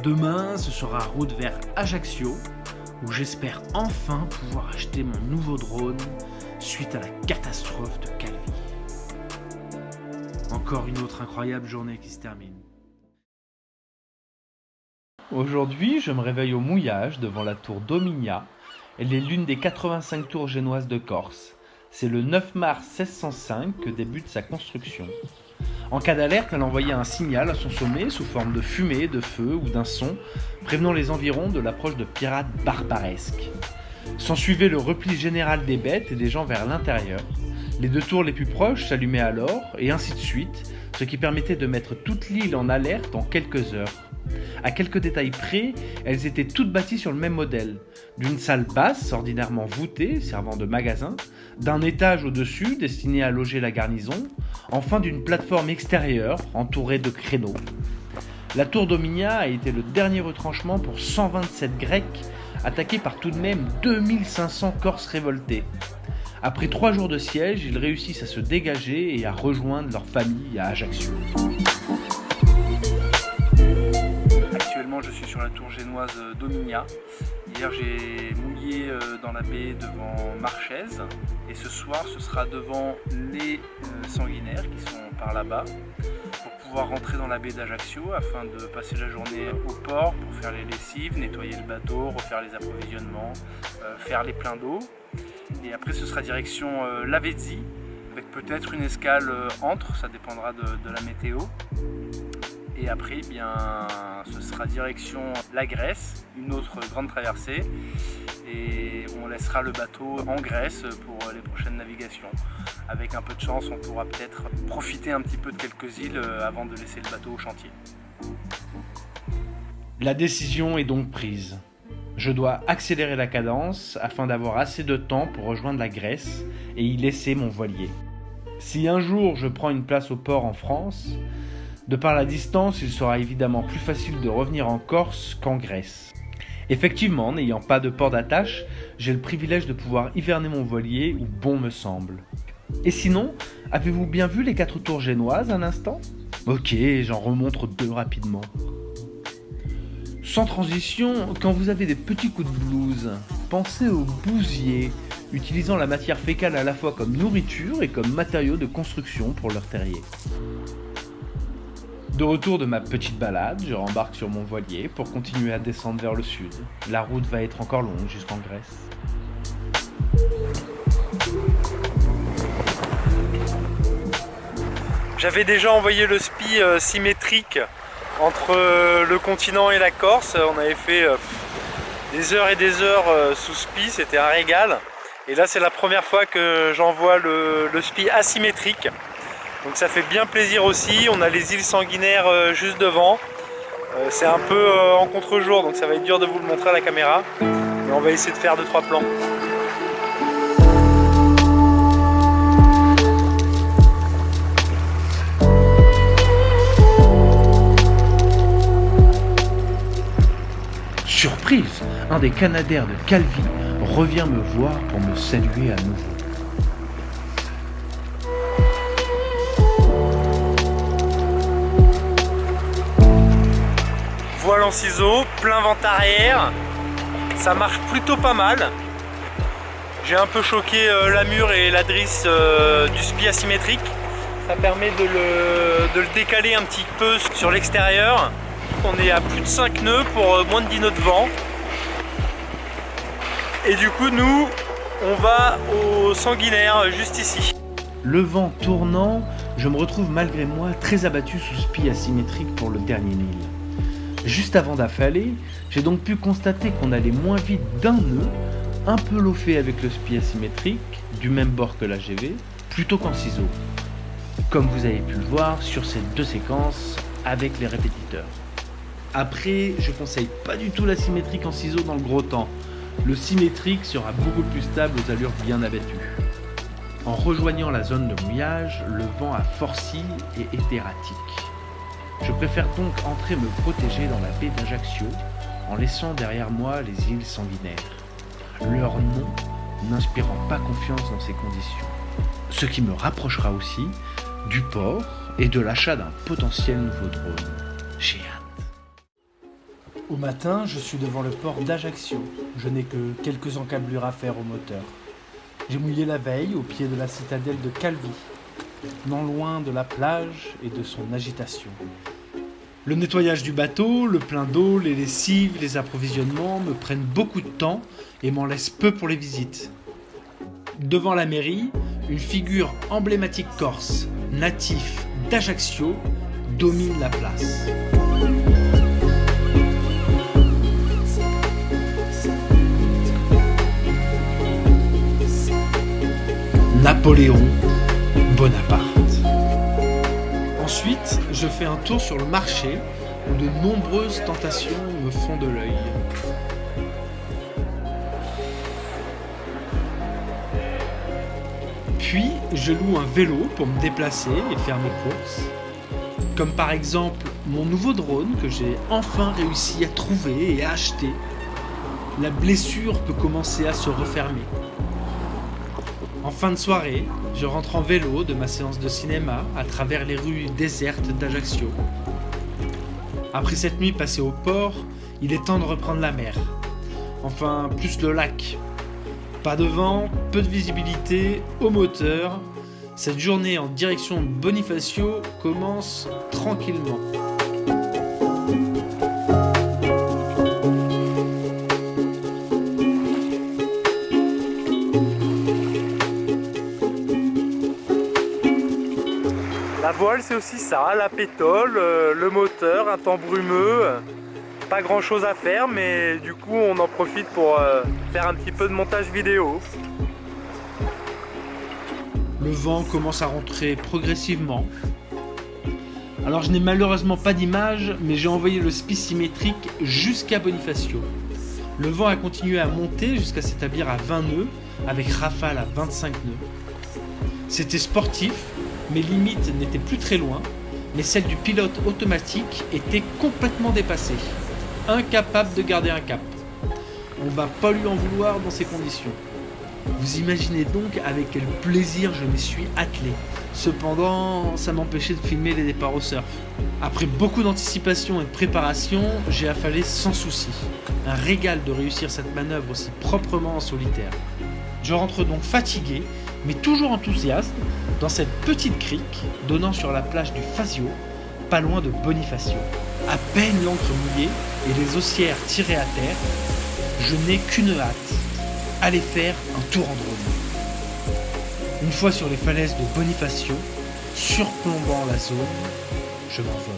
Demain, ce sera route vers Ajaccio, où j'espère enfin pouvoir acheter mon nouveau drone suite à la catastrophe de Calvi. Encore une autre incroyable journée qui se termine. Aujourd'hui, je me réveille au mouillage devant la tour Dominia. Elle est l'une des 85 tours génoises de Corse. C'est le 9 mars 1605 que débute sa construction. En cas d'alerte, elle envoyait un signal à son sommet sous forme de fumée, de feu ou d'un son, prévenant les environs de l'approche de pirates barbaresques. S'ensuivait le repli général des bêtes et des gens vers l'intérieur. Les deux tours les plus proches s'allumaient alors, et ainsi de suite, ce qui permettait de mettre toute l'île en alerte en quelques heures. À quelques détails près, elles étaient toutes bâties sur le même modèle, d'une salle basse, ordinairement voûtée, servant de magasin, d'un étage au-dessus, destiné à loger la garnison, enfin d'une plateforme extérieure, entourée de créneaux. La tour Dominia a été le dernier retranchement pour 127 Grecs, attaqués par tout de même 2500 Corses révoltés. Après 3 jours de siège, ils réussissent à se dégager et à rejoindre leur famille à Ajaccio. Actuellement, je suis sur la tour génoise Dominia. Hier, j'ai mouillé dans la baie devant Marchèse. Et ce soir, ce sera devant les sanguinaires qui sont par là-bas, pour pouvoir rentrer dans la baie d'Ajaccio afin de passer la journée au port pour faire les lessives, nettoyer le bateau, refaire les approvisionnements, faire les pleins d'eau. Et après, ce sera direction Lavezzi, avec peut-être une escale entre, ça dépendra de la météo. Et après, eh bien, ce sera direction la Grèce, une autre grande traversée. Et on laissera le bateau en Grèce pour les prochaines navigations. Avec un peu de chance, on pourra peut-être profiter un petit peu de quelques îles avant de laisser le bateau au chantier. La décision est donc prise. Je dois accélérer la cadence afin d'avoir assez de temps pour rejoindre la Grèce et y laisser mon voilier. Si un jour je prends une place au port en France, de par la distance, il sera évidemment plus facile de revenir en Corse qu'en Grèce. Effectivement, n'ayant pas de port d'attache, j'ai le privilège de pouvoir hiverner mon voilier où bon me semble. Et sinon, avez-vous bien vu les 4 tours génoises un instant ? Ok, j'en remontre 2 rapidement. Sans transition, quand vous avez des petits coups de blues, pensez aux bousiers, utilisant la matière fécale à la fois comme nourriture et comme matériau de construction pour leur terrier. De retour de ma petite balade, je rembarque sur mon voilier pour continuer à descendre vers le sud. La route va être encore longue jusqu'en Grèce. J'avais déjà envoyé le SPI symétrique entre le continent et la Corse. On avait fait des heures et des heures sous SPI, c'était un régal. Et là c'est la première fois que j'envoie le SPI asymétrique. Donc ça fait bien plaisir aussi. On a les îles sanguinaires juste devant. C'est un peu en contre-jour, donc ça va être dur de vous le montrer à la caméra. Mais on va essayer de faire 2-3 plans. Surprise, un des canadaires de Calvi revient me voir pour me saluer à nouveau. Voile en ciseaux, plein vent arrière, ça marche plutôt pas mal. J'ai un peu choqué la mure et la drisse du SPI asymétrique, Ça permet de le décaler un petit peu sur l'extérieur. On est à plus de 5 nœuds pour moins de 10 nœuds de vent. Et du coup, nous, on va au sanguinaire juste ici. Le vent tournant, je me retrouve malgré moi très abattu sous ce pied asymétrique pour le dernier mille. Juste avant d'affaler, j'ai donc pu constater qu'on allait moins vite d'un nœud, un peu loffé avec le spi asymétrique, du même bord que la GV, plutôt qu'en ciseaux. Comme vous avez pu le voir sur ces deux séquences avec les répétiteurs. Après, je conseille pas du tout l'asymétrique en ciseaux dans le gros temps. Le symétrique sera beaucoup plus stable aux allures bien abattues. En rejoignant la zone de mouillage, le vent a forci et est erratique. Je préfère donc entrer me protéger dans la baie d'Ajaccio en laissant derrière moi les îles sanguinaires. Leur nom n'inspirant pas confiance dans ces conditions. Ce qui me rapprochera aussi du port et de l'achat d'un potentiel nouveau drone. J'ai hâte. Au matin, je suis devant le port d'Ajaccio. Je n'ai que quelques encablures à faire au moteur. J'ai mouillé la veille au pied de la citadelle de Calvi, non loin de la plage et de son agitation. Le nettoyage du bateau, le plein d'eau, les lessives, les approvisionnements me prennent beaucoup de temps et m'en laissent peu pour les visites. Devant la mairie, une figure emblématique corse, natif d'Ajaccio, domine la place. Napoléon Bonaparte. Ensuite, je fais un tour sur le marché où de nombreuses tentations me font de l'œil. Puis, je loue un vélo pour me déplacer et faire mes courses. Comme par exemple mon nouveau drone que j'ai enfin réussi à trouver et à acheter. La blessure peut commencer à se refermer. En fin de soirée, je rentre en vélo de ma séance de cinéma à travers les rues désertes d'Ajaccio. Après cette nuit passée au port, il est temps de reprendre la mer. Enfin, plus le lac. Pas de vent, peu de visibilité, au moteur. Cette journée en direction de Bonifacio commence tranquillement. La voile, c'est aussi ça, la pétole, le moteur, un temps brumeux. Pas grand chose à faire, mais du coup on en profite pour faire un petit peu de montage vidéo. Le vent commence à rentrer progressivement. Alors je n'ai malheureusement pas d'image, mais j'ai envoyé le spi symétrique jusqu'à Bonifacio. Le vent a continué à monter jusqu'à s'établir à 20 nœuds, avec rafale à 25 nœuds. C'était sportif, mes limites n'étaient plus très loin, mais celles du pilote automatique étaient complètement dépassées. Incapable de garder un cap. On va pas lui en vouloir dans ces conditions. Vous imaginez donc avec quel plaisir je m'y suis attelé. Cependant, ça m'empêchait de filmer les départs au surf. Après beaucoup d'anticipation et de préparation, j'ai affalé sans souci. Un régal de réussir cette manœuvre aussi proprement en solitaire. Je rentre donc fatigué, mais toujours enthousiaste, dans cette petite crique donnant sur la plage du Fazio, pas loin de Bonifacio. À peine l'encre mouillée et les haussières tirées à terre, je n'ai qu'une hâte, aller faire un tour en drone. Une fois sur les falaises de Bonifacio, surplombant la zone, je m'envole.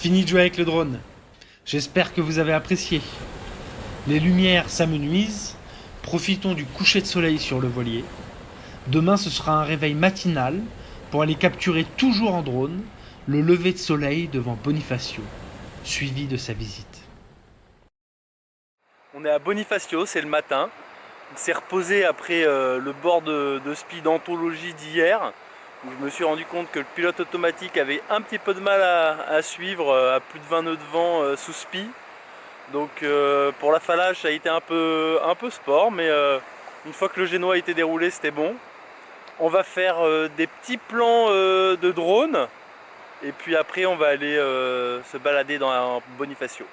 Fini de jouer avec le drone. J'espère que vous avez apprécié. Les lumières s'amenuisent. Profitons du coucher de soleil sur le voilier. Demain, ce sera un réveil matinal pour aller capturer toujours en drone le lever de soleil devant Bonifacio, suivi de sa visite. On est à Bonifacio, c'est le matin. On s'est reposé après le bord de spi d'anthologie d'hier. Je me suis rendu compte que le pilote automatique avait un petit peu de mal à suivre à plus de 20 nœuds de vent sous spi. Donc pour la falage ça a été un peu sport, mais une fois que le génois a été déroulé, c'était bon. On va faire des petits plans de drone et puis après on va aller se balader dans Bonifacio.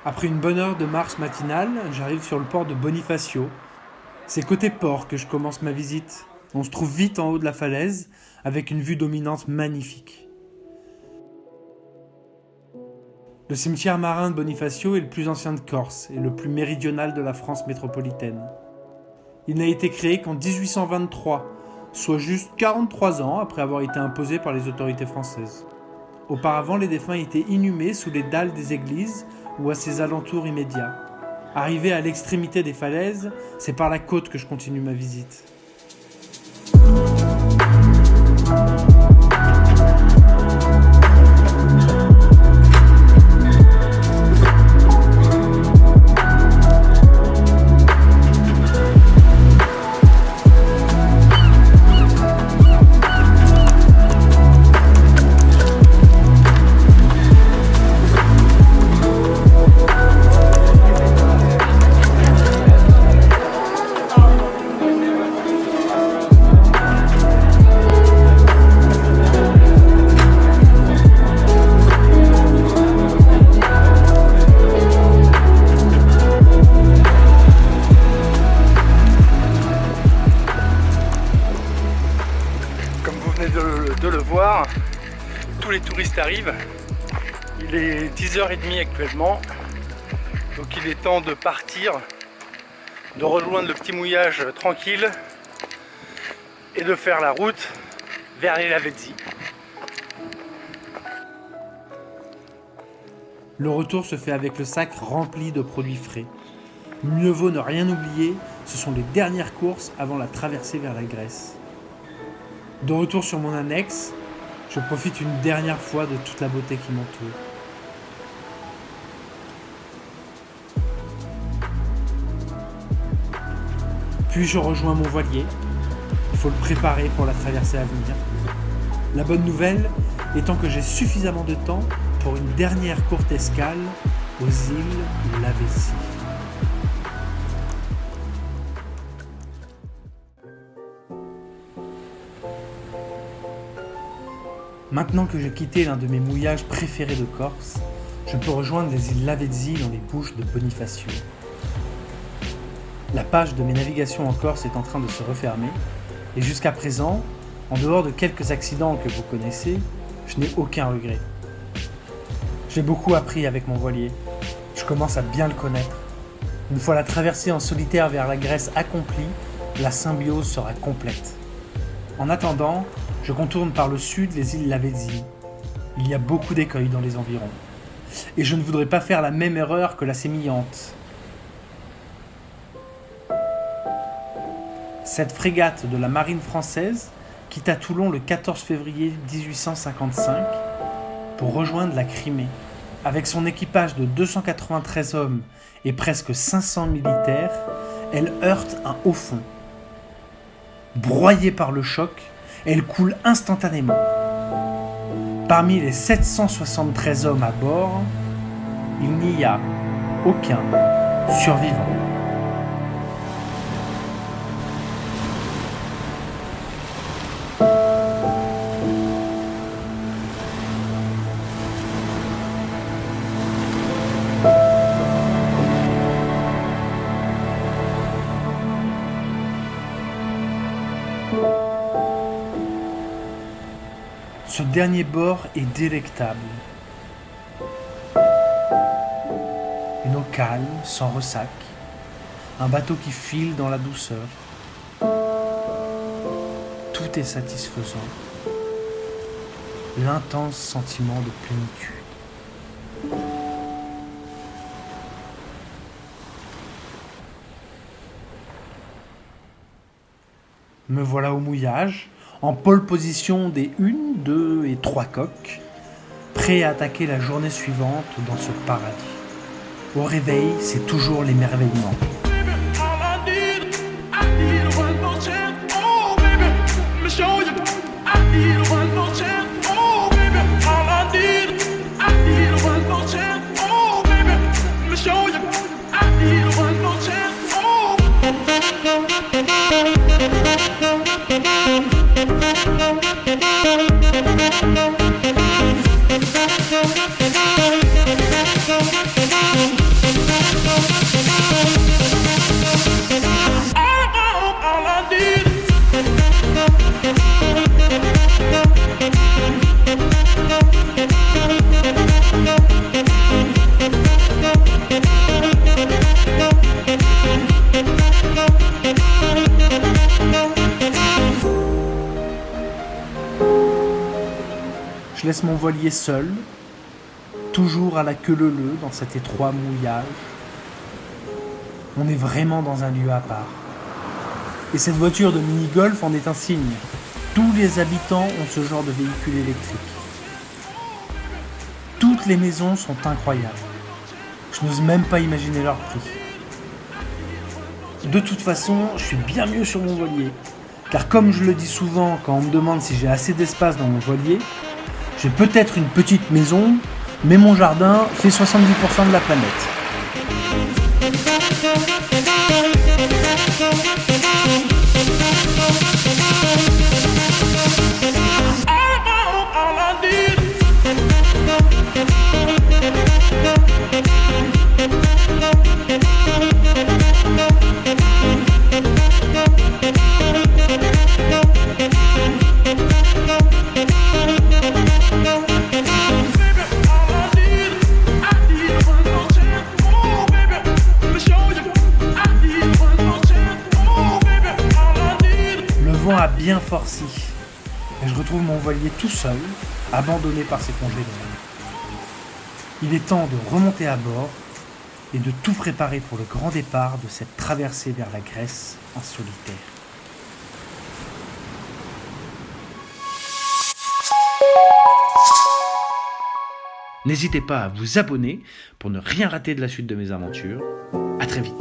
Après une bonne heure de marche matinale, j'arrive sur le port de Bonifacio. C'est côté port que je commence ma visite. On se trouve vite en haut de la falaise, avec une vue dominante magnifique. Le cimetière marin de Bonifacio est le plus ancien de Corse et le plus méridional de la France métropolitaine. Il n'a été créé qu'en 1823, soit juste 43 ans après avoir été imposé par les autorités françaises. Auparavant, les défunts étaient inhumés sous les dalles des églises ou à ses alentours immédiats. Arrivé à l'extrémité des falaises, c'est par la côte que je continue ma visite. De le voir, tous les touristes arrivent. Il est 10h30 actuellement, donc il est temps de partir, de rejoindre le petit mouillage tranquille et de faire la route vers les Lavezzi. Le retour se fait avec le sac rempli de produits frais. Mieux vaut ne rien oublier, ce sont les dernières courses avant la traversée vers la Grèce. De retour sur mon annexe, Je profite une dernière fois de toute la beauté qui m'entoure. Puis je rejoins mon voilier. Il faut le préparer pour la traversée à venir. La bonne nouvelle étant que j'ai suffisamment de temps pour une dernière courte escale aux îles Lavezzi. Maintenant que j'ai quitté l'un de mes mouillages préférés de Corse, je peux rejoindre les îles Lavezzi dans les Bouches de Bonifacio. La page de mes navigations en Corse est en train de se refermer, et jusqu'à présent, en dehors de quelques accidents que vous connaissez, je n'ai aucun regret. J'ai beaucoup appris avec mon voilier, je commence à bien le connaître. Une fois la traversée en solitaire vers la Grèce accomplie, la symbiose sera complète. En attendant, je contourne par le sud les îles Lavezzi. Il y a beaucoup d'écueils dans les environs. Et je ne voudrais pas faire la même erreur que la sémillante. Cette frégate de la marine française quitta Toulon le 14 février 1855 pour rejoindre la Crimée. Avec son équipage de 293 hommes et presque 500 militaires, elle heurte un haut fond. Broyée par le choc, elle coule instantanément. Parmi les 773 hommes à bord, il n'y a aucun survivant. Ce dernier bord est délectable. Une eau calme, sans ressac, un bateau qui file dans la douceur. Tout est satisfaisant. L'intense sentiment de plénitude. Me voilà au mouillage, en pole position des 1, 2 et 3 coques, prêt à attaquer la journée suivante dans ce paradis. Au réveil, c'est toujours l'émerveillement. Je laisse mon voilier seul, toujours à la queue leu-leu dans cet étroit mouillage. On est vraiment dans un lieu à part. Et cette voiture de mini-golf en est un signe. Tous les habitants ont ce genre de véhicule électrique. Toutes les maisons sont incroyables. Je n'ose même pas imaginer leur prix. De toute façon, je suis bien mieux sur mon voilier. Car comme je le dis souvent quand on me demande si j'ai assez d'espace dans mon voilier, j'ai peut-être une petite maison, mais mon jardin fait 70% de la planète. Le vent a bien forci et je retrouve mon voilier tout seul, abandonné par ses congénères. Il est temps de remonter à bord et de tout préparer pour le grand départ de cette traversée vers la Grèce en solitaire. N'hésitez pas à vous abonner pour ne rien rater de la suite de mes aventures. À très vite.